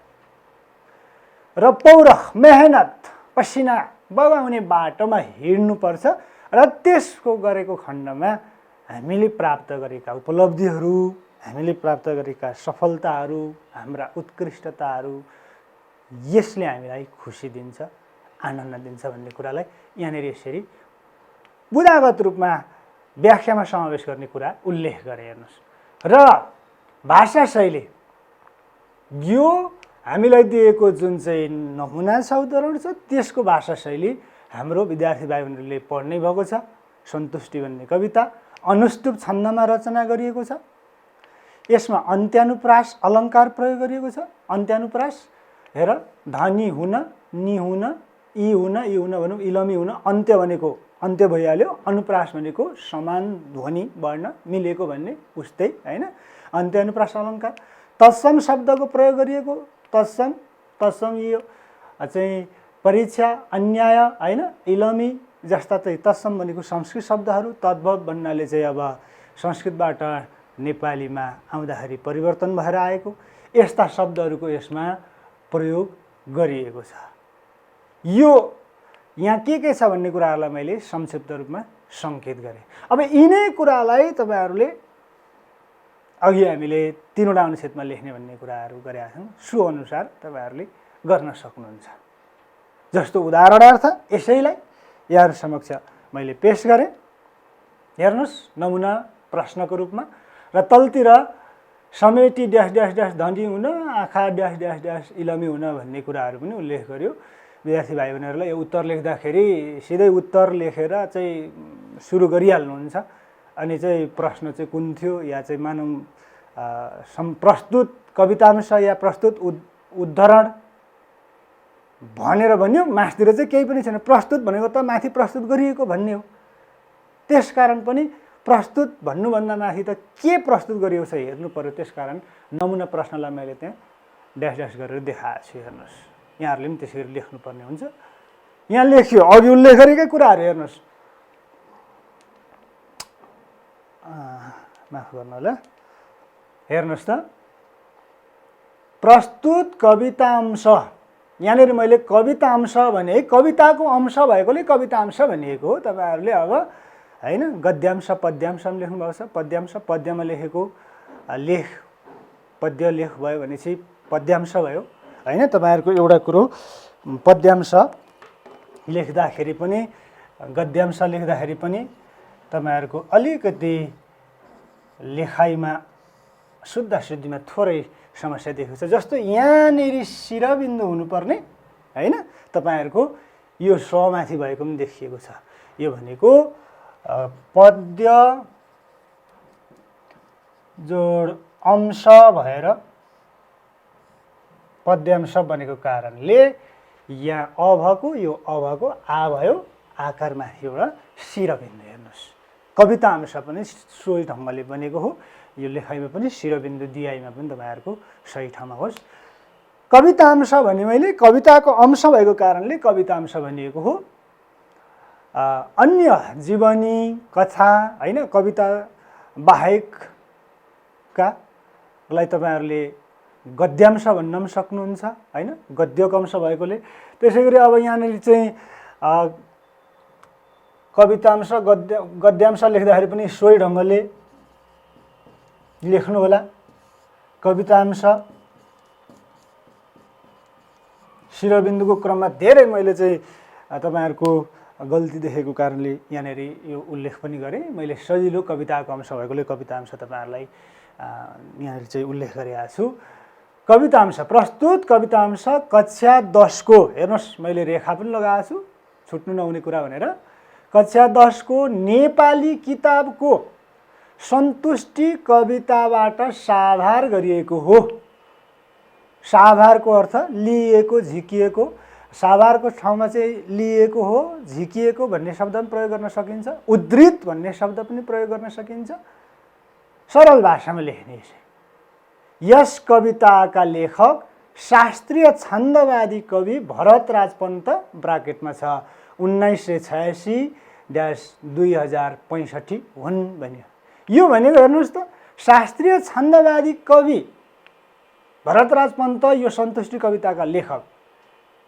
र पौरख, मेहनत, पसिना बगाउने बाटोमा हिँड्नुपर्छ। र त्यसको गरेको खण्डमा हामीले प्राप्त गरेका उपलब्धिहरू, हामीले प्राप्त गरेका सफलताहरू, हाम्रा उत्कृष्टताहरू, यसले हामीलाई खुसी दिन्छ, आनन्द दिन्छ भन्ने कुरालाई यहाँनिर यसरी बुदागत रूपमा व्याख्यामा समावेश गर्ने कुरा उल्लेख गरे। हेर्नुहोस्, र भाषा शैली, यो हामीलाई दिएको जुन चाहिँ नमुना छ, उदाहरण छ, त्यसको भाषा शैली हाम्रो विद्यार्थी भाइ बहिनीहरूले पढ्नै भएको छ। सन्तुष्टि भन्ने कविता अनुष्टुप छन्दमा रचना गरिएको छ। यसमा अन्त्यानुप्रास अलङ्कार प्रयोग गरिएको छ। अन्त्यानुप्रास हेर, धनी हुन, नि हुन, इ हुन, इ हुन भनौँ, इलमी हुन, अन्त्य भनेको अन्त्य भइहाल्यो, अनुप्रास भनेको समान ध्वनि वर्ण मिलेको भन्ने उस्तै हैन। अन्त्यानुप्रास अलङ्कार। तत्सम शब्दको प्रयोग गरिएको, तत्सम यो चाहिँ परीक्षा, अन्याय हैन, इलमी जस्ता चाहिँ तत्सम भनेको संस्कृत शब्दहरू तद्भव भन्नाले चाहिँ अब संस्कृतबाट नेपालीमा आउँदाखेरि परिवर्तन भएर आएको यस्ता शब्दहरूको यसमा प्रयोग गरिएको छ। यो यहाँ के छ भन्ने कुराहरूलाई मैले संक्षिप्त रूपमा सङ्केत गरेँ। अब यिनै कुरालाई तपाईँहरूले अघि हामीले 3वटा अनुच्छेदमा लेख्ने भन्ने कुराहरू गरेका छौँ, सो अनुसार तपाईँहरूले गर्न सक्नुहुन्छ। जस्तो उदाहरणार्थ यसैलाई यहाँहरू समक्ष मैले पेश गरेँ। हेर्नुहोस् नमुना प्रश्नको रूपमा, र तलतिर समेटी ड्यास ड्यास ड्यास धनी हुन, आँखा ड्यास ड्यास ड्यास इलमी हुन भन्ने कुराहरू पनि उल्लेख गर्यो। विद्यार्थी भाइ बहिनीहरूलाई यो उत्तर लेख्दाखेरि सिधै उत्तर लेखेर चाहिँ सुरु गरिहाल्नुहुन्छ। अनि चाहिँ प्रश्न चाहिँ कुन थियो, या चाहिँ मानौँ प्रस्तुत कवितांश या प्रस्तुत उद्धरण भनेर भन्यो, मासतिर चाहिँ केही पनि छैन। प्रस्तुत भनेको त माथि प्रस्तुत गरिएको भन्ने हो। त्यसकारण पनि प्रस्तुत भन्नुभन्दा माथि त के प्रस्तुत गरिएको छ हेर्नु पर्यो। त्यसकारण नमुना प्रश्नलाई मैले त्यहाँ ड्यास ड्यास गरेर देखाएको छु। हेर्नुहोस्, यहाँहरूले पनि त्यसरी लेख्नुपर्ने हुन्छ। यहाँ लेख्यो, अघि उल्लेख गरेकै कुराहरू हेर्नुहोस्, माफ गर्नु होला, हेर्नुहोस् त, प्रस्तुत कवितांश, यहाँनिर मैले कवितांश भने कविताको अंश भएकोले कवितांश भनिएको हो। तपाईँहरूले अब होइन गद्यांश पद्यांशमा लेख्नुभएको छ। पद्यांश पद्यमा लेखेको लेख, पद्य लेख भयो भनेपछि पद्यांश भयो होइन। तपाईँहरूको एउटा कुरो, पद्यांश लेख्दाखेरि पनि गद्यांश लेख्दाखेरि पनि तपाईँहरूको अलिकति लेखाइमा शुद्धाशुद्धिमा थोरै समस्या देखेको छ। जस्तो यहाँनिर शिरबिन्दु हुनुपर्ने होइन, तपाईँहरूको यो स्वमाथि भएको पनि देखिएको छ। यो भनेको पद्य जोड अंश भएर पद्यांश बनेको कारणले यहाँ अभको यो अभको आ भयो, आकारमाथि एउटा शिरबिन्दु। हेर्नुहोस्, कवितांश पनि सोही ढङ्गले बनेको हो। यो लेखाइमा पनि शिरबिन्दु दियाइमा पनि तपाईँहरूको सही ठाउँमा होस्। कवितांश भने मैले कविताको अंश भएको कारणले कवितांश भनिएको हो। अन्य जीवनी कथा होइन, कविता बाहेककालाई तपाईँहरूले गद्यांश भन्न पनि सक्नुहुन्छ होइन, गद्यको अंश भएकोले। त्यसै गरी अब यहाँनिर चाहिँ कवितांश गद्यांश लेख्दाखेरि पनि सोही ढङ्गले लेख्नु होला। कवितांश शिरबिन्दुको क्रममा धेरै मैले चाहिँ तपाईँहरूको गल्ती देखेको कारणले यहाँनिर यो उल्लेख पनि गरेँ। मैले सजिलो कविताको अंश भएकोले कवितांश तपाईँहरूलाई यहाँनिर चाहिँ उल्लेख गरेको छु। कवितांश, प्रस्तुत कवितांश कक्षा 10 को, हेर्नुहोस् मैले रेखा पनि लगाएको छु छुट्नु नहुने कुरा भनेर। कक्षा 10 को नेपाली किताबको सन्तुष्टि कविताबाट साभार गरिएको हो। साभारको अर्थ लिएको, झिकिएको। साभारको ठाउँमा चाहिँ लिएको हो, झिकिएको भन्ने शब्द पनि प्रयोग गर्न सकिन्छ, उद्धृत भन्ने शब्द पनि प्रयोग गर्न सकिन्छ। सरल भाषामा लेख्ने यस कविताका लेखक शास्त्रीय छन्दवादी कवि भरतराज पन्त ब्राकेटमा छ 1986-2065 हुन् भन्यो। यो भनेको हेर्नुहोस् त, शास्त्रीय छन्दवादी कवि भरतराज पन्त यो सन्तुष्टि कविताका लेखक,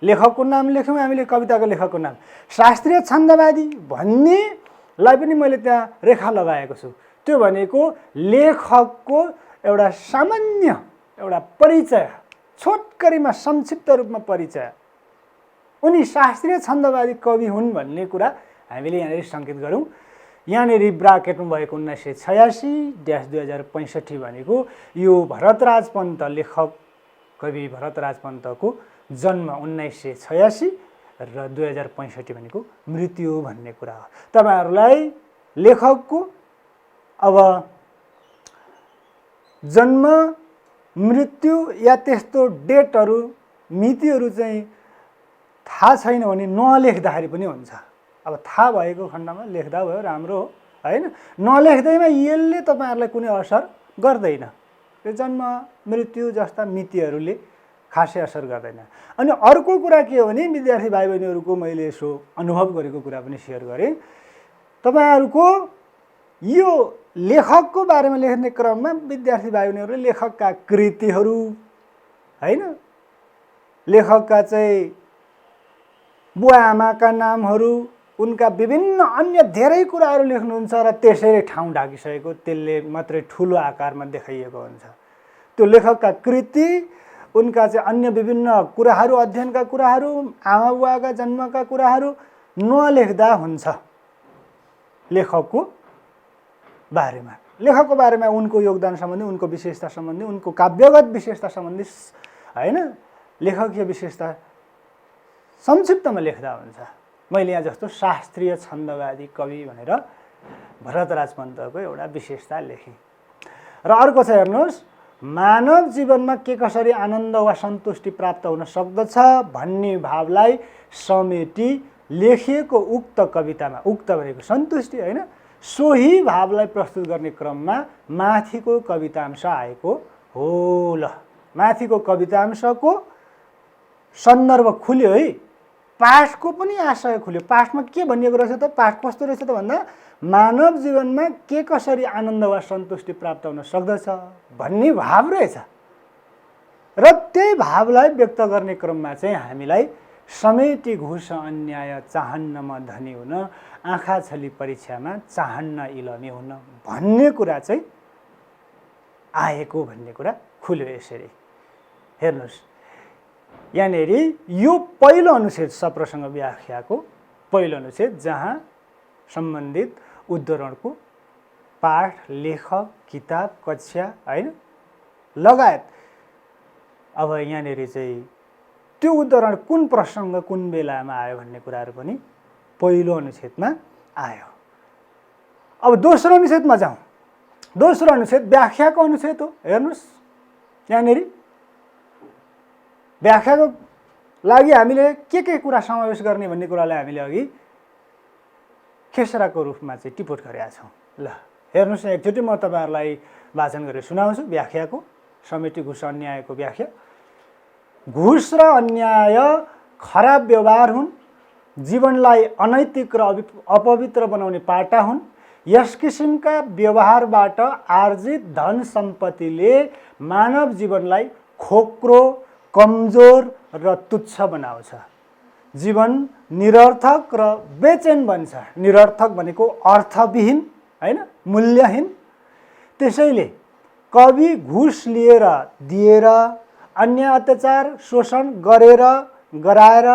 लेखकको नाम लेख्यौँ हामीले, कविताको लेखकको नाम। शास्त्रीय छन्दवादी भन्नेलाई पनि मैले त्यहाँ रेखा लगाएको छु। त्यो भनेको लेखकको एउटा सामान्य एउटा परिचय, छोटकरीमा संक्षिप्त रूपमा परिचय। उनी शास्त्रीय छन्दवादी कवि हुन् भन्ने कुरा हामीले यहाँनिर सङ्केत गरौँ। यहाँनिर ब्राकेटमा भएको 1986-2065 भनेको यो भरतराज पन्त, लेखक कवि भरतराज पन्तको जन्म 1986 र 2065 भनेको मृत्यु भन्ने कुरा हो। तपाईँहरूलाई लेखकको अब जन्म, मृत्यु या त्यस्तो डेटहरू, मितिहरू चाहिँ थाहा छैन भने नलेख्दाखेरि पनि हुन्छ। अब थाहा भएको खण्डमा लेख्दा भयो, राम्रो हो होइन। नलेख्दैमा यसले तपाईँहरूलाई कुनै असर गर्दैन। त्यो जन्म मृत्यु जस्ता मितिहरूले खासै असर गर्दैन। अनि अर्को कुरा के हो भने विद्यार्थी भाइ बहिनीहरूको मैले यसो अनुभव गरेको कुरा पनि सेयर गरेँ। तपाईँहरूको यो लेखकको बारेमा लेख्ने क्रममा विद्यार्थी भाइ बहिनीहरूले लेखकका कृतिहरू होइन, लेखकका चाहिँ बुवा आमाका नामहरू, उनका विभिन्न अन्य धेरै कुराहरू लेख्नुहुन्छ र त्यसैले ठाउँ ढाकिसकेको, त्यसले मात्रै ठुलो आकारमा देखाइएको हुन्छ। त्यो लेखकका कृति, उनका चाहिँ अन्य विभिन्न कुराहरू, अध्ययनका कुराहरू, आमा बुवाका जन्मका कुराहरू नलेख्दा हुन्छ। लेखकको बारेमा उनको योगदान सम्बन्धी, उनको विशेषता सम्बन्धी, उनको काव्यगत विशेषता सम्बन्धी हैन, लेखकीय विशेषता संक्षिप्तमा लेख्दा हुन्छ। मैले यहाँ जस्तो शास्त्रीय छन्दवादी कवि भनेर भरतराज पन्तको एउटा विशेषता लेखेँ। र अर्को छ हेर्नुहोस्, मानव जीवनमा के कसरी आनन्द वा सन्तुष्टि प्राप्त हुन सक्दछ भन्ने भावलाई समेटी लेखिएको उक्त कवितामा, उक्त भनेको सन्तुष्टि होइन, सोही भावलाई प्रस्तुत गर्ने क्रममा माथिको कवितांश आएको हो। ल, माथिको कवितांशको सन्दर्भ खुल्यो है, पाठको पनि आशय खुल्यो। पाठमा के भनिएको रहेछ त? पाठ कस्तो रहेछ त भन्दा मानव जीवनमा के कसरी आनन्द वा सन्तुष्टि प्राप्त हुन सक्दछ भन्ने भाव रहेछ। र त्यही भावलाई व्यक्त गर्ने क्रममा चाहिँ हामीलाई समेटी घुस अन्याय चाहन्न म धनी हुन, आँखा छली परीक्षामा चाहन्न इलमी हुन भन्ने कुरा चाहिँ आएको भन्ने कुरा खुल्यो यसरी। हेर्नुहोस्, यहाँनिर यो पहिलो अनुच्छेद सप्रसङ्ग व्याख्याको पहिलो अनुच्छेद, जहाँ सम्बन्धित उद्धरणको पाठ, लेखक, किताब, कक्षा हैन लगायत, अब यहाँनिर चाहिँ त्यो उद्धरण कुन प्रसङ्ग कुन बेलामा आयो भन्ने कुराहरू पनि पहिलो अनुच्छेदमा आयो। अब दोस्रो अनुच्छेदमा जाउँ। दोस्रो अनुच्छेद व्याख्याको अनुच्छेद हो। हेर्नुहोस्, यहाँनिर व्याख्याको लागि हामीले के कुरा समावेश गर्ने भन्ने कुरालाई हामीले अघि खेसराको रूपमा चाहिँ टिपोट गरेका छौँ। ल हेर्नुहोस्, एकचोटि म तपाईँहरूलाई वाचन गरेर सुनाउँछु व्याख्याको, समेटी घुस अन्यायको व्याख्या। घुस र अन्याय खराब व्यवहार हुन्, जीवनलाई अनैतिक र अपवित्र बनाउने पाटा हुन्। यस किसिमका व्यवहारबाट आर्जित धन सम्पत्तिले मानव जीवनलाई खोक्रो, कमजोर र तुच्छ बनाउँछ। जीवन निरर्थक र बेचैन बन्छ। निरर्थक भनेको अर्थविहीन हैन, मूल्यहीन। त्यसैले कवि घुस लिएर, दिएर, अन्य अत्याचार शोषण गरेर, गराएर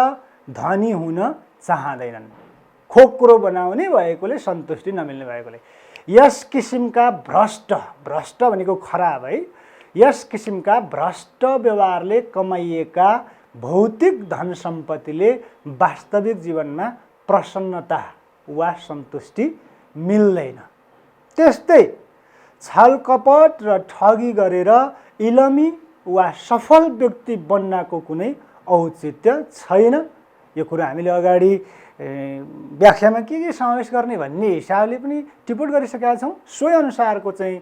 धनी हुन चाहँदैनन्। खोक्रो बनाउने भएकोले, सन्तुष्टि नमिल्ने भएकोले यस किसिमका भ्रष्ट भनेको खराब है, यस किसिमका भ्रष्ट व्यवहारले कमाइएका भौतिक धन सम्पत्तिले वास्तविक जीवनमा प्रसन्नता वा सन्तुष्टि मिल्दैन। त्यस्तै छलकपट र ठगी गरेर इलमी वा सफल व्यक्ति बन्नको कुनै औचित्य छैन। यो कुरा हामीले अगाडि व्याख्यामा के समावेश गर्ने भन्ने हिसाबले पनि टिप्पणी गरिसकेका छौँ। सोही अनुसारको चाहिँ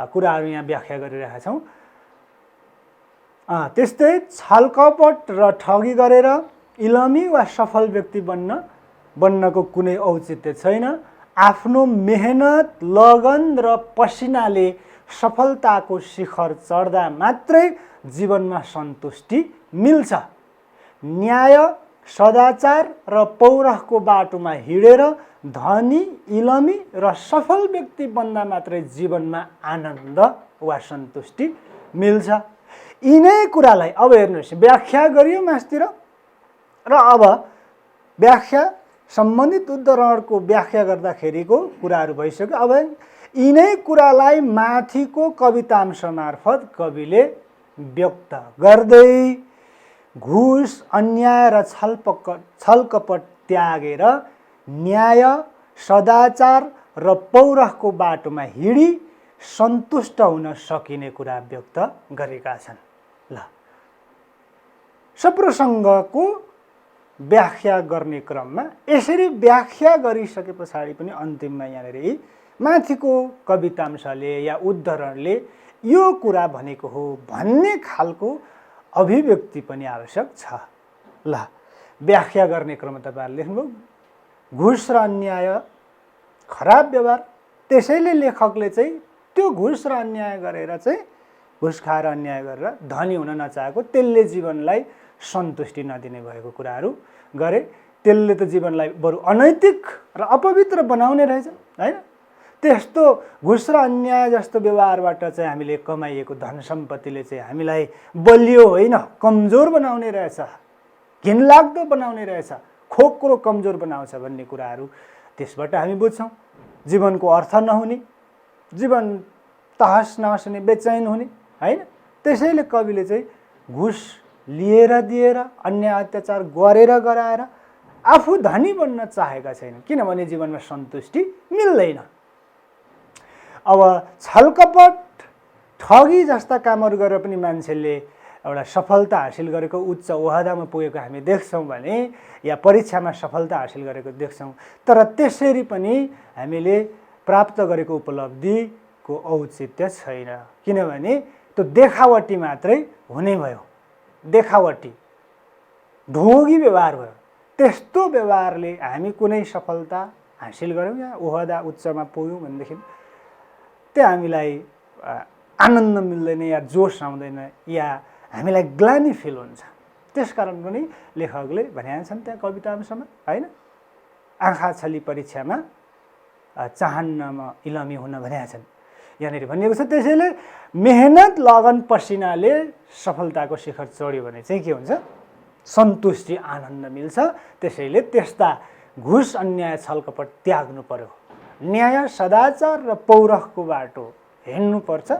कुराहरू यहाँ व्याख्या गरिरहेका छौँ। त्यस्तै छलकपट र ठगी गरेर इलमी वा सफल व्यक्ति बन्नको कुनै औचित्य छैन। आफ्नो मेहनत, लगन र पसिनाले सफलताको शिखर चढ्दा मात्रै जीवनमा सन्तुष्टि मिल्छ। न्याय, सदाचार र पौरखको बाटोमा हिँडेर धनी, इलमी र सफल व्यक्ति बन्दा मात्रै जीवनमा आनन्द वा सन्तुष्टि मिल्छ। यिनै कुरालाई अब हेर्नुहोस्, व्याख्या गरियो मास्तिर र अब व्याख्या सम्बन्धित उद्धरणको व्याख्या गर्दाखेरिको कुराहरू भइसक्यो। अब यिनै कुरालाई माथिको कवितांश मार्फत कविले व्यक्त गर्दै घुस, अन्याय र छलकपट त्यागेर न्याय, सदाचार र पौरखको बाटोमा हिँडी सन्तुष्ट हुन सकिने कुरा व्यक्त गरेका छन्। ल, सप्रसङ्गको व्याख्या गर्ने क्रममा यसरी व्याख्या गरिसके पछाडि पनि अन्तिममा यहाँनिर माथिको कवितांशले या उद्धरणले यो कुरा भनेको हो भन्ने खालको अभिव्यक्ति पनि आवश्यक छ। ल, व्याख्या गर्ने क्रममा तपाईँहरूले लेख्नुभयो घुस र अन्याय खराब व्यवहार। त्यसैले लेखकले चाहिँ त्यो घुस र अन्याय गरेर चाहिँ, घुस खाएर अन्याय गरेर धनी हुन नचाहेको, त्यसले जीवनलाई सन्तुष्टि नदिने भएको कुराहरू गरे। त्यसले त जीवनलाई बरु अनैतिक र अपवित्र बनाउने रहेछ, हैन? त्यस्तो घुस र अन्याय जस्तो व्यवहारबाट चाहिँ हामीले कमाइएको धन सम्पत्तिले चाहिँ हामीलाई बलियो होइन कमजोर बनाउने रहेछ, घिनलाग्दो बनाउने रहेछ, खोक्रो कमजोर बनाउँछ भन्ने कुराहरू त्यसबाट हामी बुझ्छौँ। जीवनको अर्थ नहुने, जीवन तहस नहस हुने, बेचैन हुने, हैन? त्यसैले कविले चाहिँ घुस लिएर दिएर अन्याय अत्याचार गरेर गराएर आफू धनी बन्न चाहेका छैनन्, किनभने जीवनमा सन्तुष्टि मिल्दैन। अब छलकपट ठगी जस्ता कामहरू गरेर पनि मान्छेले एउटा सफलता हासिल गरेको, उच्च ओहदामा पुगेको हामी देख्छौँ भने, या परीक्षामा सफलता हासिल गरेको देख्छौँ, तर त्यसरी पनि हामीले प्राप्त गरेको उपलब्धिको औचित्य छैन, किनभने त्यो देखावटी मात्रै हुने भयो, देखावटी ढोगी व्यवहार भयो। त्यस्तो व्यवहारले हामी कुनै सफलता हासिल गऱ्यौँ या ओहदा उच्चमा पुग्यौँ भनेदेखि त्यो हामीलाई आनन्द मिल्दैन या जोस आउँदैन या हामीलाई ग्लानी फिल हुन्छ। त्यसकारण पनि लेखकले भनेका छन् त्यहाँ कविता अंशमा, हैन? आँखा छली परीक्षामा चाहन्नमा इलमी हुन भनेका छन्। यहाँनिर भनिएको छ त्यसैले मेहनत लगन पसिनाले सफलताको शिखर चढ्यो भने चाहिँ के हुन्छ? सन्तुष्टि आनन्द मिल्छ। त्यसैले त्यस्ता घुस अन्याय छलकपट त्याग्नु पर्यो, न्याय सदाचार र पौरखको बाटो हिँड्नुपर्छ।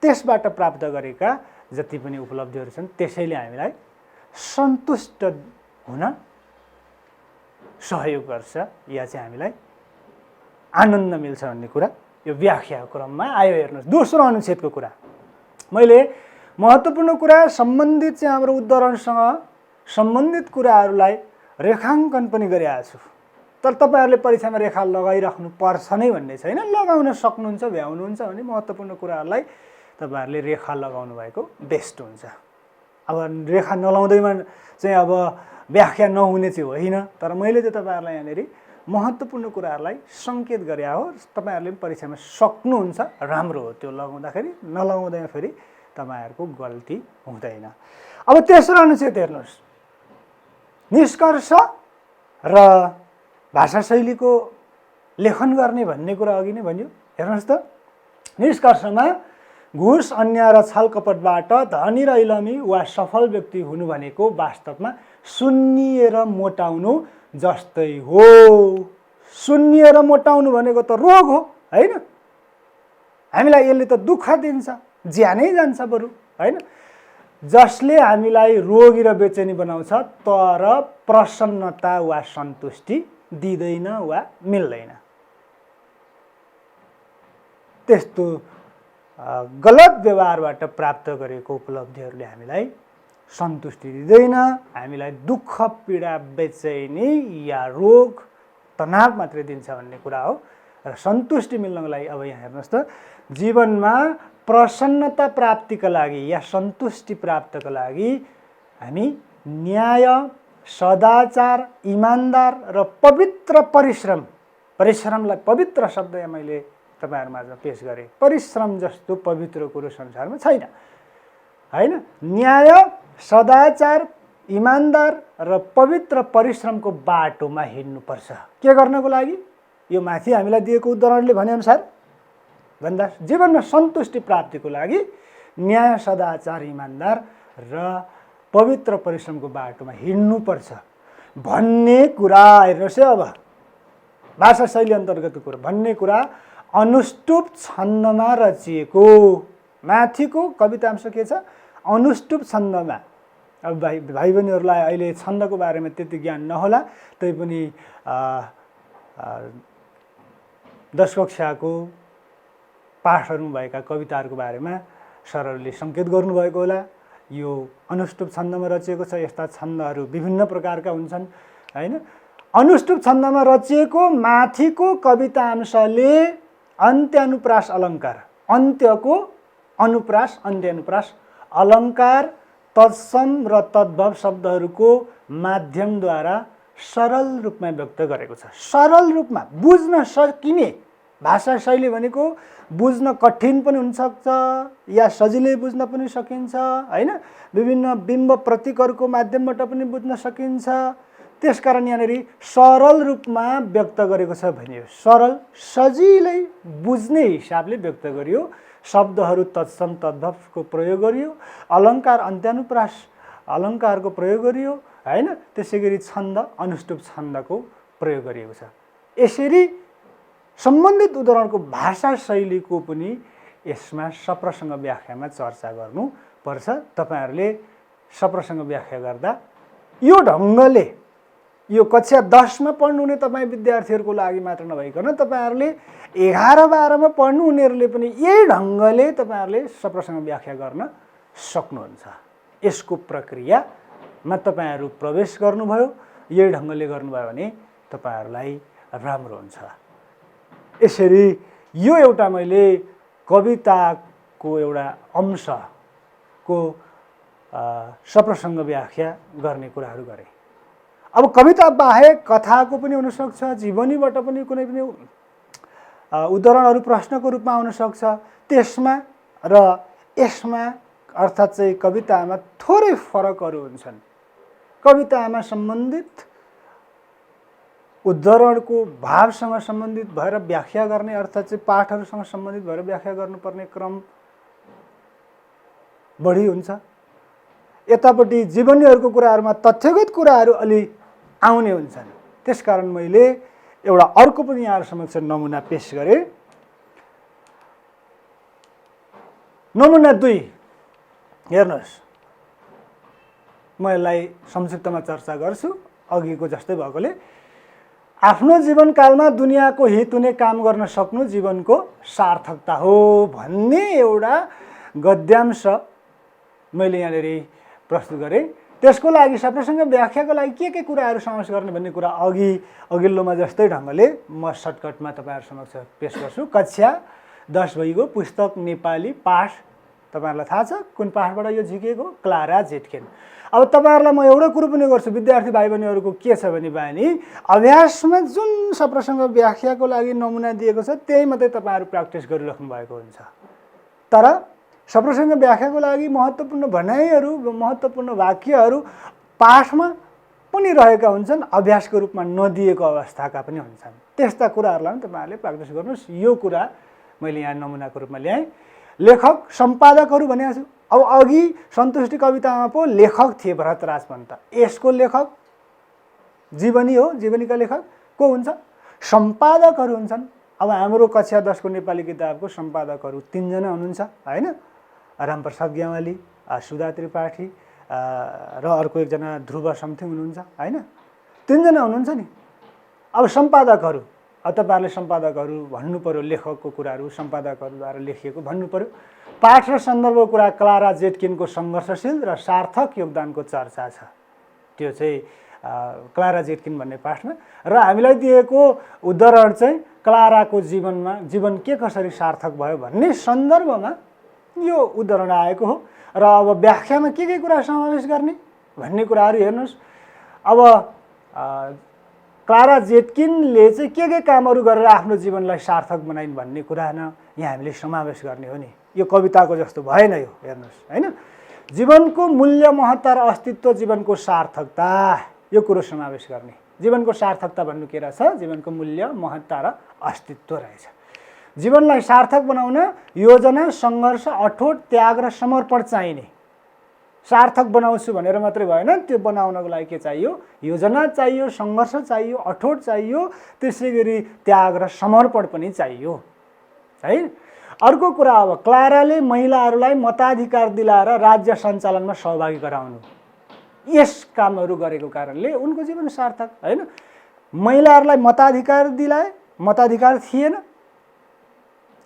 त्यसबाट प्राप्त गरेका जति पनि उपलब्धिहरू छन् त्यसैले हामीलाई सन्तुष्ट हुन सहयोग गर्छ या चाहिँ हामीलाई आनन्द मिल्छ भन्ने कुरा यो व्याख्याको क्रममा आयो। हेर्नुहोस् दोस्रो अनुच्छेदको कुरा, मैले महत्त्वपूर्ण कुरा सम्बन्धित चाहिँ हाम्रो उद्धरणसँग सम्बन्धित कुराहरूलाई रेखाङ्कन पनि गरिरहेको छु, तर तपाईँहरूले परीक्षामा रेखा लगाइराख्नु पर्छ नै भन्ने छैन। लगाउन सक्नुहुन्छ, भ्याउनुहुन्छ भने महत्त्वपूर्ण कुराहरूलाई तपाईँहरूले रेखा लगाउनु भएको बेस्ट हुन्छ। अब रेखा नलाउँदैमा चाहिँ अब व्याख्या नहुने चाहिँ होइन, तर मैले चाहिँ तपाईँहरूलाई यहाँनिर महत्त्वपूर्ण कुराहरूलाई सङ्केत गरे हो। तपाईँहरूले पनि परीक्षामा सक्नुहुन्छ, राम्रो हो। त्यो लगाउँदाखेरि नलगाउँदैन फेरि तपाईँहरूको गल्ती हुँदैन। अब तेस्रो अनुच्छेद हेर्नुहोस्, निष्कर्ष र भाषा शैलीको लेखन गर्ने भन्ने कुरा अघि नै भनियो। हेर्नुहोस् त, निष्कर्षमा घुस अन्याय र छलकपटबाट धनी र इलमी वा सफल व्यक्ति हुनु भनेको वास्तवमा सुन्निएर मोटाउनु जस्तै हो। सुन्निएर मोटाउनु भनेको त रोग हो, हैन? हामीलाई यसले त दुःख दिन्छ, ज्यानै जान्छ बरु, हैन? जसले हामीलाई रोगी र बेचैनी बनाउँछ तर प्रसन्नता वा सन्तुष्टि दिँदैन वा मिल्दैन। त्यस्तो गलत व्यवहारबाट प्राप्त गरेको उपलब्धिहरूले हामीलाई सन्तुष्टि दिँदैन, हामीलाई दुःख पीडा बेचैनी या रोग तनाव मात्रै दिन्छ भन्ने कुरा हो। र सन्तुष्टि मिल्नको लागि अब यहाँ हेर्नुहोस् त, जीवनमा प्रसन्नता प्राप्तिका लागि या सन्तुष्टि प्राप्तका लागि हामी न्याय सदाचार इमान्दार र पवित्र परिश्रम, परिश्रमलाई पवित्र शब्द यहाँ मैले तपाईँहरूमाझ पेश गरेँ। परिश्रम जस्तो पवित्र कुरो संसारमा छैन, हैन? न्याय सदाचार इमान्दार र पवित्र परिश्रमको बाटोमा हिँड्नुपर्छ। के गर्नको लागि? यो माथि हामीलाई दिएको उदाहरणले भनेअनुसार भन्दा जीवनमा सन्तुष्टि प्राप्तिको लागि न्याय सदाचार इमान्दार र पवित्र परिश्रमको बाटोमा हिँड्नुपर्छ भन्ने कुरा हेर्नुहोस् है। अब भाषा शैली अन्तर्गतको कुरा भन्ने कुरा अनुष्टुप छन्दमा रचिएको, माथिको कवितांश के छ? अनुष्टुप छन्दमा। अब भाइ बहिनीहरूलाई अहिले छन्दको बारेमा त्यति ज्ञान नहोला, तैपनि 10 कक्षाको पाठहरू भएका कविताहरूको बारेमा सरहरूले सङ्केत गर्नुभएको होला। यो अनुष्टुप छन्दमा रचिएको छ। यस्ता छन्दहरू विभिन्न प्रकारका हुन्छन्, हैन? अनुष्टुप छन्दमा रचिएको माथिको कवितांशले अन्त्यानुप्रास अलङ्कार, अन्त्यको अनुप्रास अन्त्यानुप्रास अलङ्कार तत्सम र तद्भव शब्दहरूको माध्यमद्वारा सरल रूपमा व्यक्त गरेको छ। सरल रूपमा बुझ्न सकिने भाषा शैली भनेको बुझ्न कठिन पनि हुनसक्छ या सजिलै बुझ्न पनि सकिन्छ, हैन? विभिन्न बिम्ब प्रतीकहरूको माध्यमबाट पनि बुझ्न सकिन्छ। त्यसकारण यहाँनिर सरल रूपमा व्यक्त गरेको छ भनियो। सरल सजिलै बुझ्ने हिसाबले व्यक्त गरियो। शब्दहरू तत्सम तद्भवको प्रयोग गरियो। अलङ्कार अन्त्यानुप्रास अलङ्कारको प्रयोग गरियो हैन। त्यसैगरी छन्द अनुष्टुप छन्दको प्रयोग गरिएको छ। यसरी सम्बन्धित उदाहरणको भाषा शैलीको पनि यसमा सप्रसङ्ग व्याख्यामा चर्चा गर्नुपर्छ। तपाईहरुले सप्रसङ्ग व्याख्या गर्दा यो ढङ्गले यो कक्षा 10 मा पढ्नुहुने तपाईँ विद्यार्थीहरूको लागि मात्र नभइकन तपाईहरुले 11-12 मा पढ्नु उनीहरूले पनि यही ढङ्गले तपाईहरुले सप्रसङ्ग व्याख्या गर्न सक्नुहुन्छ। यसको प्रक्रियामा तपाईहरु प्रवेश गर्नुभयो, यही ढङ्गले गर्नुभयो भने तपाईहरुलाई राम्रो हुन्छ। यसरी यो एउटा मैले कविताको एउटा अंशको सप्रसङ्ग व्याख्या गर्ने कुराहरू गरे। अब कविता बाहेक कथाको पनि हुन सक्छ, जीवनीबाट पनि कुनै पनि उदाहरणहरू प्रश्नको रूपमा आउन सक्छ। त्यसमा र यसमा अर्थात् चाहिँ कवितामा थोरै फरकहरू हुन्छन्। कवितामा सम्बन्धित उदाहरणको भावसँग सम्बन्धित भएर व्याख्या गर्ने अर्थात् चाहिँ पाठहरूसँग सम्बन्धित भएर व्याख्या गर्नुपर्ने क्रम बढी हुन्छ। यतापट्टि जीवनीहरूको कुराहरूमा तथ्यगत कुराहरू अलि आउने हुन्छन्। त्यसकारण मैले एउटा अर्को पनि यहाँ समक्ष नमुना पेश गरेँ। नमुना 2 हेर्नुहोस्, म यसलाई संक्षिप्तमा चर्चा गर्छु अघिको जस्तै भएकोले। आफ्नो जीवनकालमा दुनियाँको हित हुने काम गर्न सक्नु जीवनको सार्थकता हो भन्ने एउटा गद्यांश मैले यहाँनिर प्रस्तुत गरेँ। त्यसको लागि सप्रसङ्ग व्याख्याको लागि के कुराहरू समावेश गर्ने भन्ने कुरा अघिल्लोमा जस्तै ढङ्गले म सर्टकटमा तपाईँहरू समक्ष पेश गर्छु। कक्षा 10 भइगयो, पुस्तक नेपाली पाठ तपाईहरुलाई थाहा छ कुन पाठबाट यो झिकेको? Clara Zetkin. अब तपाईहरुलाई म एउटा कुरो पनि गर्छु, विद्यार्थी भाइ बहिनीहरूको के छ भने बानी अभ्यासमा जुन सप्रसङ्ग व्याख्याको लागि नमुना दिएको छ त्यही मात्रै तपाईहरु प्र्याक्टिस गरिराख्नु भएको हुन्छ। तर सप्रसङ्ग व्याख्याको लागि महत्त्वपूर्ण भनाइहरू, महत्त्वपूर्ण वाक्यहरू पाठमा पनि रहेका हुन्छन्, अभ्यासको रूपमा नदिएको अवस्थाका पनि हुन्छन्। त्यस्ता कुराहरूलाई पनि तपाईहरुले प्र्याक्टिस गर्नुहोस्। यो कुरा मैले यहाँ नमुनाको रूपमा ल्याएँ। लेखक सम्पादकहरू भनेको छु। अब अघि सन्तुष्टि कवितामा पो लेखक थिए भरतराज पन्त। यसको लेखक जीवनी हो, जीवनीका लेखक को हुन्छ? सम्पादकहरू हुन्छन्। अब हाम्रो कक्षा 10 को नेपाली किताबको सम्पादकहरू 3 जना हुनुहुन्छ हैन। रामप्रसाद ग्यावाली, सुधा त्रिपाठी र अर्को एकजना ध्रुव समथिङ हुनुहुन्छ हैन। 3 जना हुनुहुन्छ नि। अब सम्पादकहरू, अब तपाईहरुले सम्पादकहरू भन्नु पर्यो, लेखकको कुराहरू सम्पादकहरूद्वारा लेखिएको भन्नु पर्यो। पाठ र सन्दर्भको कुरा क्लारा जेटकिनको सङ्घर्षशील र सार्थक योगदानको चर्चा छ। त्यो चाहिँ क्लारा जेटकिन भन्ने पाठमा र हामीलाई दिएको उदाहरण चाहिँ क्लाराको जीवन के कसरी सार्थक भयो भन्ने सन्दर्भमा यो उदाहरण आएको हो। र अब व्याख्यामा के कुरा समावेश गर्ने भन्ने कुराहरू हेर्नुहोस्। अब क्लारा जेटकिनले चाहिँ के कामहरू गरेर आफ्नो जीवनलाई सार्थक बनाइन् भन्ने कुरा यहाँ हामीले समावेश गर्ने हो नि। यो कविताको जस्तो भएन यो, हेर्नुहोस् हैन। जीवनको मूल्य महत्ता र अस्तित्व, जीवनको सार्थकता, यो कुरो समावेश गर्ने। जीवनको सार्थकता भन्नु के रहेछ? जीवनको मूल्य महत्ता र अस्तित्व रहेछ। जीवनलाई सार्थक बनाउन योजना, सङ्घर्ष, अठोट, त्याग र समर्पण चाहिने। सार्थक बनाउँछु भनेर मात्रै भएन, त्यो बनाउनको लागि के चाहियो? योजना चाहियो, सङ्घर्ष चाहियो, अठोट चाहियो, त्यसैगरी त्याग र समर्पण पनि चाहियो है। अर्को कुरा, अब क्लाराले महिलाहरूलाई मताधिकार दिलाएर राज्य सञ्चालनमा सहभागी गराउनु, यस कामहरू गरेको कारणले उनको जीवन सार्थक हैन। महिलाहरूलाई मताधिकार दिलाए, मताधिकार थिएन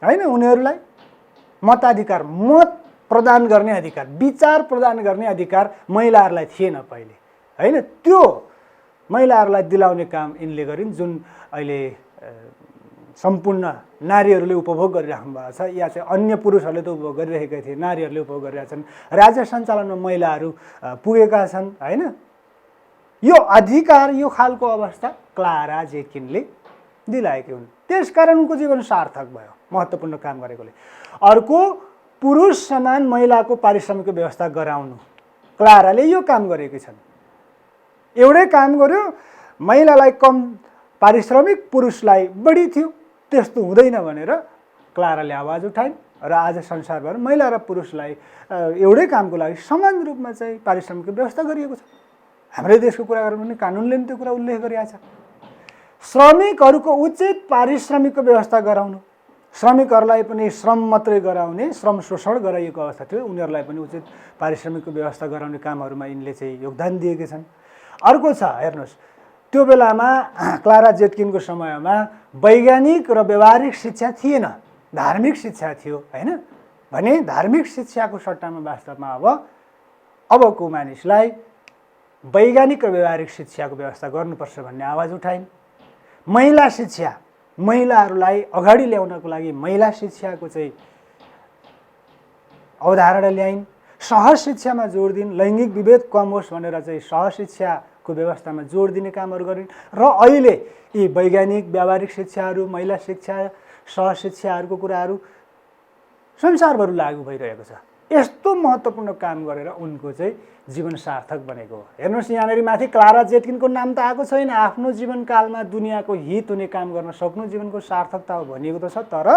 हैन। उनीहरूलाई मताधिकार, मत प्रदान गर्ने अधिकार, विचार प्रदान गर्ने अधिकार महिलाहरूलाई थिएन पहिले हैन। त्यो महिलाहरूलाई दिलाउने काम यिनले गरिन्, जुन अहिले सम्पूर्ण नारीहरूले उपभोग गरिराख्नु भएको छ, या चाहिँ अन्य पुरुषहरूले त उपभोग गरिरहेकै थिए, नारीहरूले उपभोग गरिरहेका छन्। राज्य सञ्चालनमा महिलाहरू पुगेका छन् हैन। यो अधिकार, यो खालको अवस्था क्लारा जेटकिनले दिलाएकी हुन्। त्यसकारण उनको जीवन सार्थक भयो, महत्त्वपूर्ण काम गरेकोले। अर्को, पुरुष समान महिलाको पारिश्रमिकको व्यवस्था गराउनु, क्लाराले यो काम गरेकी छन्। एउटै काम गर्यो, महिलालाई कम पारिश्रमिक, पुरुषलाई बढी थियो, त्यस्तो हुँदैन भनेर क्लाराले आवाज उठाइन् र आज संसारभर महिला र पुरुषलाई एउटै कामको लागि समान रूपमा चाहिँ पारिश्रमिकको व्यवस्था गरिएको छ। हाम्रै देशको कुरा गरौँ भने कानुनले पनि त्यो कुरा उल्लेख गरिएको छ। श्रमिकहरूको उचित पारिश्रमिकको व्यवस्था गराउनु, श्रमिकहरूलाई पनि श्रम मात्रै गराउने, श्रम शोषण गराइएको अवस्था थियो, उनीहरूलाई पनि उचित पारिश्रमिकको व्यवस्था गराउने कामहरूमा यिनले चाहिँ योगदान दिएका छन्। अर्को छ, हेर्नुहोस्, त्यो बेलामा क्लारा जेटकिनको समयमा वैज्ञानिक र व्यावहारिक शिक्षा थिएन, धार्मिक शिक्षा थियो हैन भने धार्मिक शिक्षाको सट्टामा वास्तवमा अबको मानिसलाई वैज्ञानिक र व्यावहारिक शिक्षाको व्यवस्था गर्नुपर्छ भन्ने आवाज उठाइन्। महिला शिक्षा, महिलाहरूलाई अगाडि ल्याउनको लागि महिला शिक्षाको चाहिँ अवधारणा ल्याइन्। सहज शिक्षामा जोड दिइन्, लैङ्गिक विभेद कम होस् भनेर चाहिँ सहज शिक्षाको व्यवस्थामा जोड दिने कामहरू गरिन्। र अहिले यी वैज्ञानिक व्यावहारिक शिक्षाहरू, महिला शिक्षा, सहज शिक्षाहरूको कुराहरू संसारभर लागू भइरहेको छ। यस्तो महत्त्वपूर्ण काम गरेर उनको चाहिँ जीवन सार्थक बनेको हो। हेर्नुहोस्, यहाँनिर माथि क्लारा जेटकिनको नाम त आएको छैन। आफ्नो जीवनकालमा दुनियाँको हित हुने काम गर्न सक्नु जीवनको सार्थकता हो भनिएको त छ, तर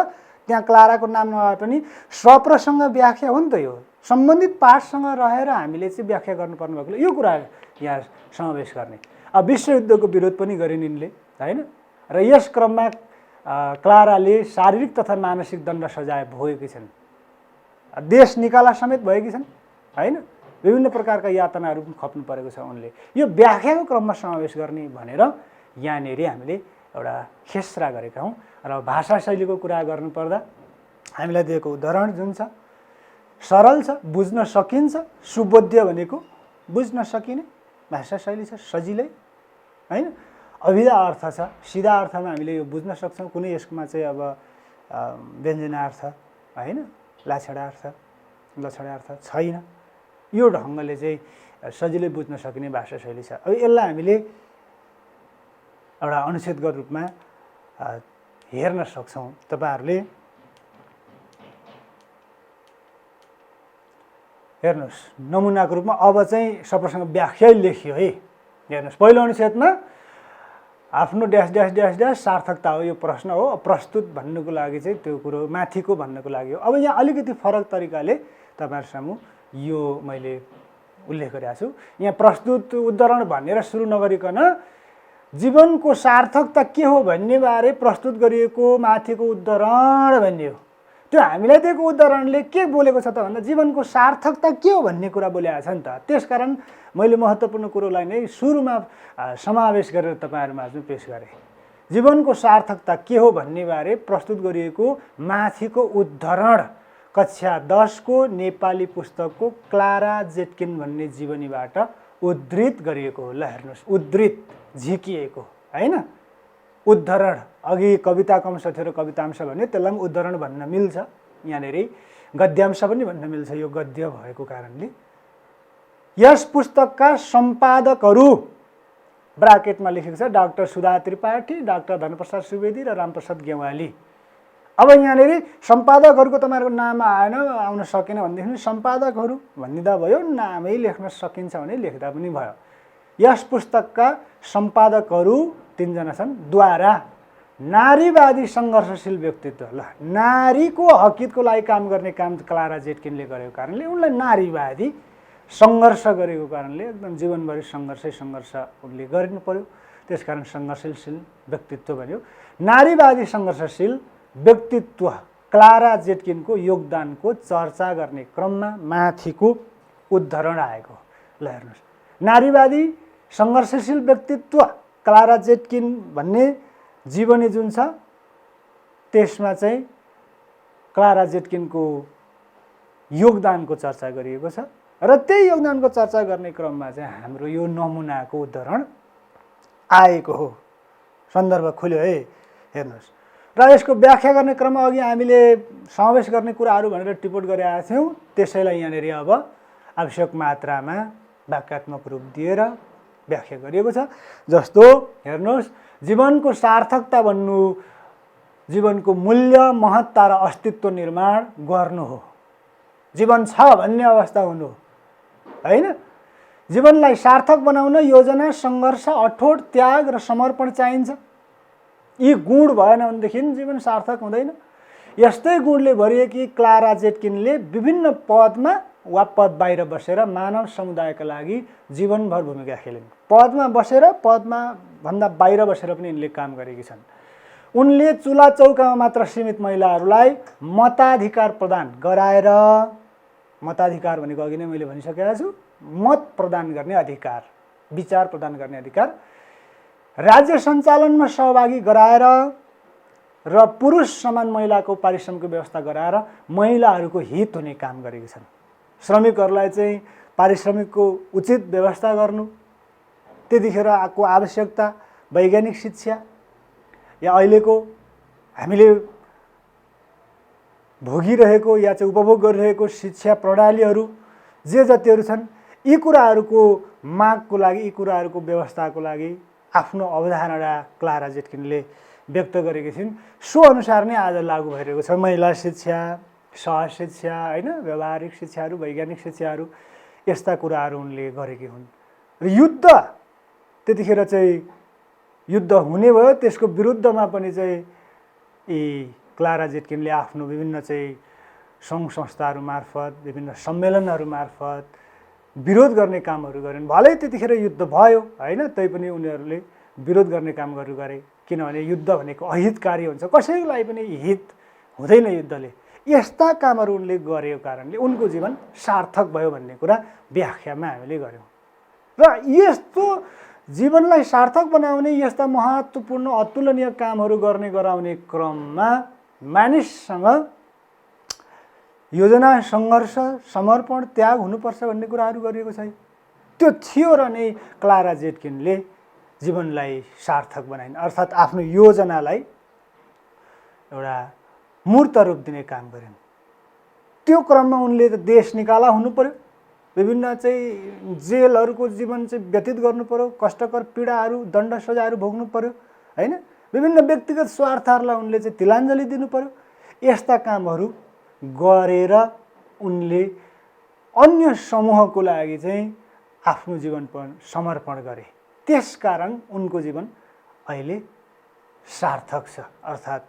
त्यहाँ क्लाराको नाम नभए पनि स्वप्रसङ्ग व्याख्या हो नि त। यो सम्बन्धित पाठसँग रहेर हामीले चाहिँ व्याख्या गर्नुपर्ने भएको यो कुरा यहाँ समावेश गर्ने। अब विश्वयुद्धको विरोध पनि गरिन् यिनले हैन, र यस क्रममा क्लाराले शारीरिक तथा मानसिक दण्ड सजाय भोगेकी छन्, देश निकाला समेत भएकी छन् हैन, विभिन्न प्रकारका यातनाहरू पनि खप्नु परेको छ उनले। यो व्याख्याको क्रममा समावेश गर्ने भनेर यहाँनिर हामीले एउटा खेसरा गरेका हौँ। र भाषा शैलीको कुरा गर्नुपर्दा हामीलाई दिएको उदाहरण जुन छ सरल छ, बुझ्न सकिन्छ, सुबोध्य भनेको बुझ्न सकिने भाषा शैली छ, सजिलै हैन। अभिधा अर्थ छ, सिधा अर्थमा हामीले यो बुझ्न सक्छौँ, कुनै यसमा चाहिँ अब व्यञ्जनार्थ हैन, लाछडा अर्थ छैन। यो ढङ्गले चाहिँ सजिलै बुझ्न सकिने भाषा शैली छ। अब यसलाई हामीले एउटा अनुच्छेदगत रूपमा हेर्न सक्छौँ। तपाईँहरूले हेर्नुहोस्, नमुनाको रूपमा अब चाहिँ सबैसँग व्याख्या लेखियो है। हेर्नुहोस्, पहिलो अनुच्छेदमा आफ्नो ड्यास ड्यास ड्यास ड्यास सार्थकता हो, यो प्रश्न हो, प्रस्तुत भन्नुको लागि चाहिँ त्यो कुरो माथिको भन्नुको लागि हो। अब यहाँ अलिकति फरक तरिकाले तपाईँहरू सामु यो मैले उल्लेख गरेको छु। यहाँ प्रस्तुत उद्धरण भनेर सुरु नगरिकन जीवनको सार्थकता के हो भन्ने बारे प्रस्तुत गरिएको माथिको उद्धरण भन्ने हो। त्यो हामीलाई दिएको उदाहरणले के बोलेको छ त भन्दा जीवनको सार्थकता के हो भन्ने कुरा बोलेको छ नि त। त्यसकारण मैले महत्त्वपूर्ण कुरोलाई नै सुरुमा समावेश गरेर तपाईँहरूमा आज पेश गरेँ। जीवनको सार्थकता के हो भन्ने बारे प्रस्तुत गरिएको माथिको उद्धरण कक्षा 10 को नेपाली पुस्तकको क्लारा जेटकिन भन्ने जीवनीबाट उद्धृत गरिएको हो। ल हेर्नुहोस्, उद्धृत झिकिएको हैन, उद्धरण। अघि कविताको अंश थियो र कवितांश भन्यो, त्यसलाई पनि उद्धरण भन्न मिल्छ। यहाँनिर गद्यांश पनि भन्न मिल्छ यो गद्य भएको कारणले। यस पुस्तकका सम्पादकहरू ब्राकेटमा लेखेको छ डाक्टर सुधा त्रिपाठी, डाक्टर धनप्रसाद सुवेदी र रामप्रसाद गेवाली। अब यहाँनिर सम्पादकहरूको तपाईँहरूको नाम आएन, आउन सकेन भनेदेखि सम्पादकहरू भनिदिँदा भयो, नामै लेख्न सकिन्छ भने लेख्दा पनि भयो। यस पुस्तकका सम्पादकहरू 3 जना छन्। द्वारा नारीवादी सङ्घर्षशील व्यक्तित्व, ल नारीको हकितको लागि काम गर्ने काम क्लारा जेटकिनले गरेको कारणले उनलाई नारीवादी सङ्घर्ष गरेको कारणले एकदम जीवनभरि सङ्घर्ष उनले गर्नु पर्यो, त्यसकारण सङ्घर्षशील व्यक्तित्व भन्यो। नारीवादी सङ्घर्षशील व्यक्तित्व क्लारा जेटकिनको योगदानको चर्चा गर्ने क्रममा माथिको उद्धरण आएको। ल हेर्नुहोस्, नारीवादी सङ्घर्षशील व्यक्तित्व क्लारा जेटकिन भन्ने जीवनी जुन छ त्यसमा चाहिँ क्लारा जेटकिनको योगदानको चर्चा गरिएको छ र त्यही योगदानको चर्चा गर्ने क्रममा चाहिँ हाम्रो यो नमुनाको उदाहरण आएको हो। सन्दर्भ खुल्यो है, हेर्नुहोस्। र यसको व्याख्या गर्ने क्रममा अघि हामीले समावेश गर्ने कुराहरू भनेर टिप्पणी गरेका थियौँ, त्यसैलाई यहाँनिर अब आवश्यक मात्रामा वाक्यात्मक रूप दिएर व्याख्या गरिएको छ। जस्तो हेर्नुहोस्, जीवनको सार्थकता भन्नु जीवनको मूल्य, महत्ता र अस्तित्व निर्माण गर्नु हो। जीवन छ भन्ने अवस्था हुनु हो हैन। जीवनलाई सार्थक बनाउन योजना, सङ्घर्ष, अठोट, त्याग र समर्पण चाहिन्छ। यी गुण भएन भनेदेखि जीवन सार्थक हुँदैन। यस्तै गुणले भरिएकी क्लारा जेटकिनले विभिन्न पदमा वा पद बाहिर बसेर मानव समुदायका लागि जीवनभर भूमिका खेलिन्। पदमा बसेर, पदमा भन्दा बाहिर बसेर पनि यिनले काम गरेकी छन्। उनले चुला चौकामा मात्र सीमित महिलाहरूलाई मताधिकार प्रदान गराएर, मताधिकार भनेको अघि नै मैले भनिसकेको छु, मत प्रदान गर्ने अधिकार, विचार प्रदान गर्ने अधिकार, राज्य सञ्चालनमा सहभागी गराएर र पुरुष समान महिलाको पारिश्रमिकको व्यवस्था गराएर महिलाहरूको हित हुने काम गरेका छन्। श्रमिकहरूलाई चाहिँ पारिश्रमिकको उचित व्यवस्था गर्नु, त्यतिखेर आएको आवश्यकता, वैज्ञानिक शिक्षा या अहिलेको हामीले भोगिरहेको या चाहिँ उपभोग गरिरहेको शिक्षा प्रणालीहरू जे जतिहरू छन्, यी कुराहरूको मागको लागि, यी कुराहरूको व्यवस्थाको लागि आफ्नो अवधारणा क्लारा जेटकिनले व्यक्त गरेकी छिन्। सो अनुसार नै आज लागू भइरहेको छ। महिला शिक्षा, सहज शिक्षा, होइन, व्यावहारिक शिक्षाहरू, वैज्ञानिक शिक्षाहरू, यस्ता कुराहरू उनले गरेकी हुन्। र युद्ध, त्यतिखेर चाहिँ युद्ध हुने भयो, त्यसको विरुद्धमा पनि चाहिँ यी क्लारा जेटकिनले आफ्नो विभिन्न चाहिँ सङ्घ संस्थाहरू मार्फत, विभिन्न सम्मेलनहरू मार्फत विरोध गर्ने कामहरू गरिन्। भलै त्यतिखेर युद्ध भयो, होइन, तैपनि उनीहरूले विरोध गर्ने कामहरू गरे, किनभने युद्ध भनेको अहितकारी हुन्छ, कसैलाई पनि हित हुँदैन युद्धले। यस्ता कामहरू उनले गरेको कारणले उनको जीवन सार्थक भयो भन्ने कुरा व्याख्यामा हामीले गऱ्यौँ। र यस्तो जीवनलाई सार्थक बनाउने, यस्ता महत्त्वपूर्ण अतुलनीय कामहरू गर्ने गराउने क्रममा मानिससँग योजना, सङ्घर्ष, समर्पण, त्याग हुनुपर्छ भन्ने कुराहरू गरिएको छ। त्यो थियो र नै क्लारा जेटकिनले जीवनलाई सार्थक बनाइन्, अर्थात् आफ्नो योजनालाई एउटा मूर्त रूप दिने काम गरिन्। त्यो क्रममा उनले त देश निकाला हुनु पर्यो, विभिन्न चाहिँ जेलहरूको जीवन चाहिँ व्यतीत गर्नु पर्यो, कष्टकर पीडाहरू, दण्ड सजायहरू भोग्नु पर्यो, होइन, विभिन्न व्यक्तिगत स्वार्थहरूलाई उनले चाहिँ तिलाञ्जली दिनु पर्यो। यस्ता कामहरू गरेर उनले अन्य समूहको लागि चाहिँ आफ्नो जीवन समर्पण गरे। त्यसकारण उनको जीवन अहिले सार्थक छ, अर्थात्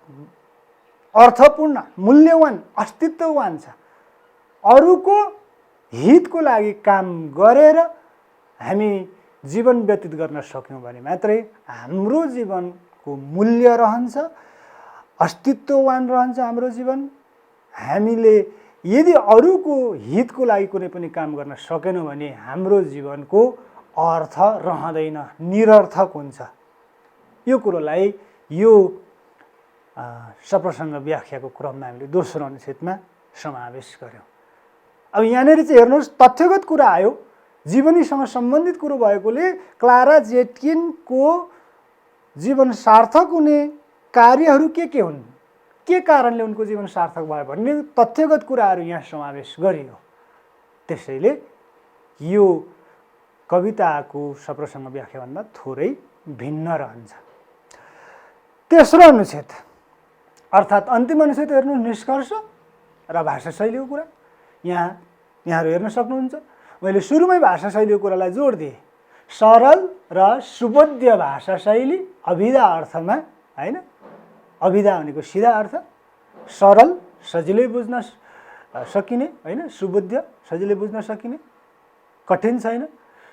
अर्थपूर्ण, मूल्यवान, अस्तित्ववान छ। अरूको हितको लागि काम गरेर हामी जीवन व्यतीत गर्न सक्यौँ भने मात्रै हाम्रो जीवनको मूल्य रहन्छ, अस्तित्ववान रहन्छ हाम्रो जीवन। हामीले यदि अरूको हितको लागि कुनै पनि काम गर्न सकेनौँ भने हाम्रो जीवनको अर्थ रहँदैन, निरर्थक हुन्छ। यो कुरोलाई यो सप्रसङ्ग व्याख्याको क्रममा हामीले दोस्रो अनुच्छेदमा समावेश गऱ्यौँ। अब यहाँनिर चाहिँ हेर्नुहोस्, तथ्यगत कुरा आयो, जीवनीसँग सम्बन्धित कुरो भएकोले क्लारा जेटकिनको जीवन सार्थक हुने कार्यहरू के हुन्, के कारणले उनको जीवन सार्थक भयो भन्ने तथ्यगत कुराहरू यहाँ समावेश गरियो। त्यसैले यो कविताको सप्रसङ्ग व्याख्याभन्दा थोरै भिन्न रहन्छ। तेस्रो अनुच्छेद अर्थात् अन्तिम अनुच्छेद हेर्नु, निष्कर्ष र भाषा शैलीको कुरा। यहाँहरू हेर्न सक्नुहुन्छ, मैले सुरुमै भाषा शैलीको कुरालाई जोड दिएँ। सरल र सुबोध्य भाषा शैली अभिधा अर्थमा, होइन, अभिधा भनेको सिधा अर्थ, सरल सजिलै बुझ्न सकिने, होइन, सुबोध्य सजिलै बुझ्न सकिने, कठिन छैन।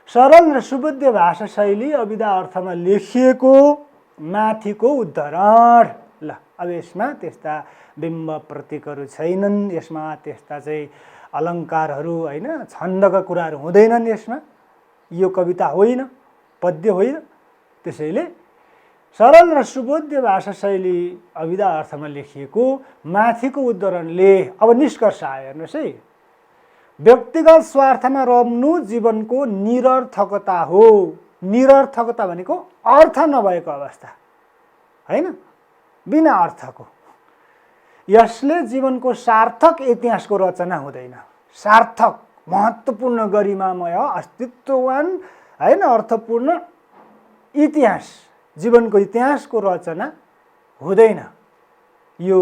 सरल र सुबोध्य भाषा शैली अभिधा अर्थमा लेखिएको माथिको उद्धरण। ल, अब यसमा त्यस्ता बिम्ब प्रतीकहरू छैनन्, यसमा त्यस्ता चाहिँ अलङ्कारहरू, होइन, छन्दका कुराहरू हुँदैनन्। यसमा यो कविता होइन, पद्य होइन। त्यसैले सरल र सुबोध्य भाषा शैली अभिधा अर्थमा लेखिएको माथिको उद्धरणले अब निष्कर्ष आयो। हेर्नुहोस् है, व्यक्तिगत स्वार्थमा रम्नु जीवनको निरर्थकता हो। निरर्थकता भनेको अर्थ नभएको अवस्था, होइन, बिना अर्थको। यसले जीवनको सार्थक इतिहासको रचना हुँदैन। सार्थक, महत्त्वपूर्ण, गरिमामय, अस्तित्ववान, होइन, अर्थपूर्ण इतिहास, जीवनको इतिहासको रचना हुँदैन यो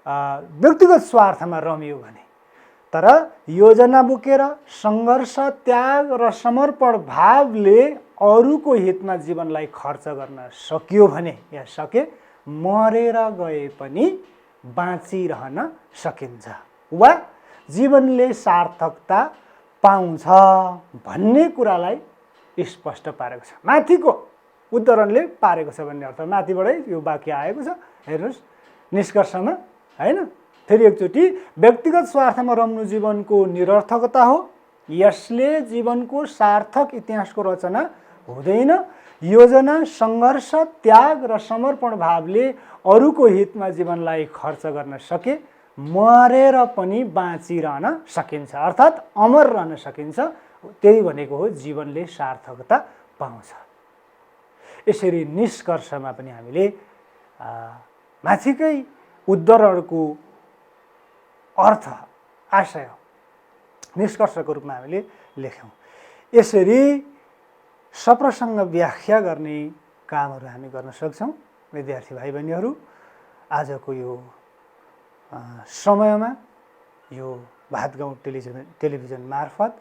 व्यक्तिगत स्वार्थमा रमियो भने। तर योजना बोकेर सङ्घर्ष, त्याग र समर्पण भावले अरूको हितमा जीवनलाई खर्च गर्न सकियो भने या सके मरेर गए पनि बाँचिरहन सकिन्छ वा जीवनले सार्थकता पाउँछ भन्ने कुरालाई स्पष्ट पारेको छ। माथिको उद्धरणले पारेको छ भन्ने अर्थ, माथिबाटै यो वाक्य आएको छ। हेर्नुहोस् निष्कर्षमा, होइन? फेरि एकचोटि, व्यक्तिगत स्वार्थमा रम्नु जीवनको निरर्थकता हो। यसले जीवनको सार्थक इतिहासको रचना हुँदैन। योजना, सङ्घर्ष, त्याग र समर्पण भावले अरूको हितमा जीवनलाई खर्च गर्न सके मरेर पनि बाँचिरहन सकिन्छ, अर्थात् अमर रहन सकिन्छ। त्यही भनेको हो जीवनले सार्थकता पाउँछ। यसरी निष्कर्षमा पनि हामीले माथिकै उद्धरणको अर्थ, आशय निष्कर्षको रूपमा हामीले लेख्यौँ। यसरी सप्रसङ्ग व्याख्या गर्ने कामहरू हामी गर्न सक्छौँ। विद्यार्थी भाइ बहिनीहरू, आजको यो समयमा यो भातगाउँ टेलिभिजन मार्फत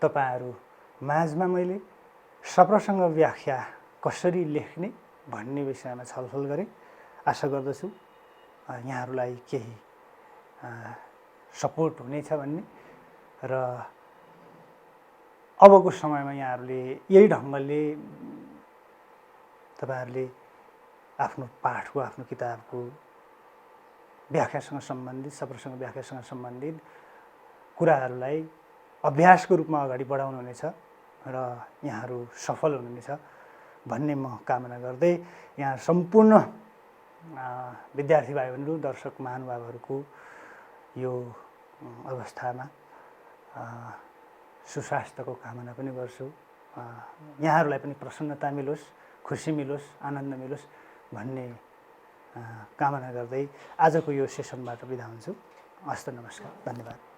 तपाईँहरू माझमा मैले सप्रसङ्ग व्याख्या कसरी लेख्ने भन्ने विषयमा छलफल गरेँ। आशा गर्दछु यहाँहरूलाई केही सपोर्ट हुनेछ भन्ने, र अबको समयमा यहाँहरूले यही ढङ्गले तपाईँहरूले आफ्नो पाठको, आफ्नो किताबको व्याख्यासँग सम्बन्धित, सप्रसङ्ग व्याख्यासँग सम्बन्धित कुराहरूलाई अभ्यासको रूपमा अगाडि बढाउनुहुनेछ र यहाँहरू सफल हुनुहुनेछ भन्ने म कामना गर्दै यहाँ सम्पूर्ण विद्यार्थी भाइ बहिनीहरू, दर्शक महानुभावहरूको यो अवस्थामा सुस्वास्थ्यको कामना पनि गर्छु। यहाँहरूलाई पनि प्रसन्नता मिलोस्, खुसी मिलोस्, आनन्द मिलोस् भन्ने कामना गर्दै आजको यो सेसनबाट बिदा हुन्छु। हस्त नमस्कार, धन्यवाद।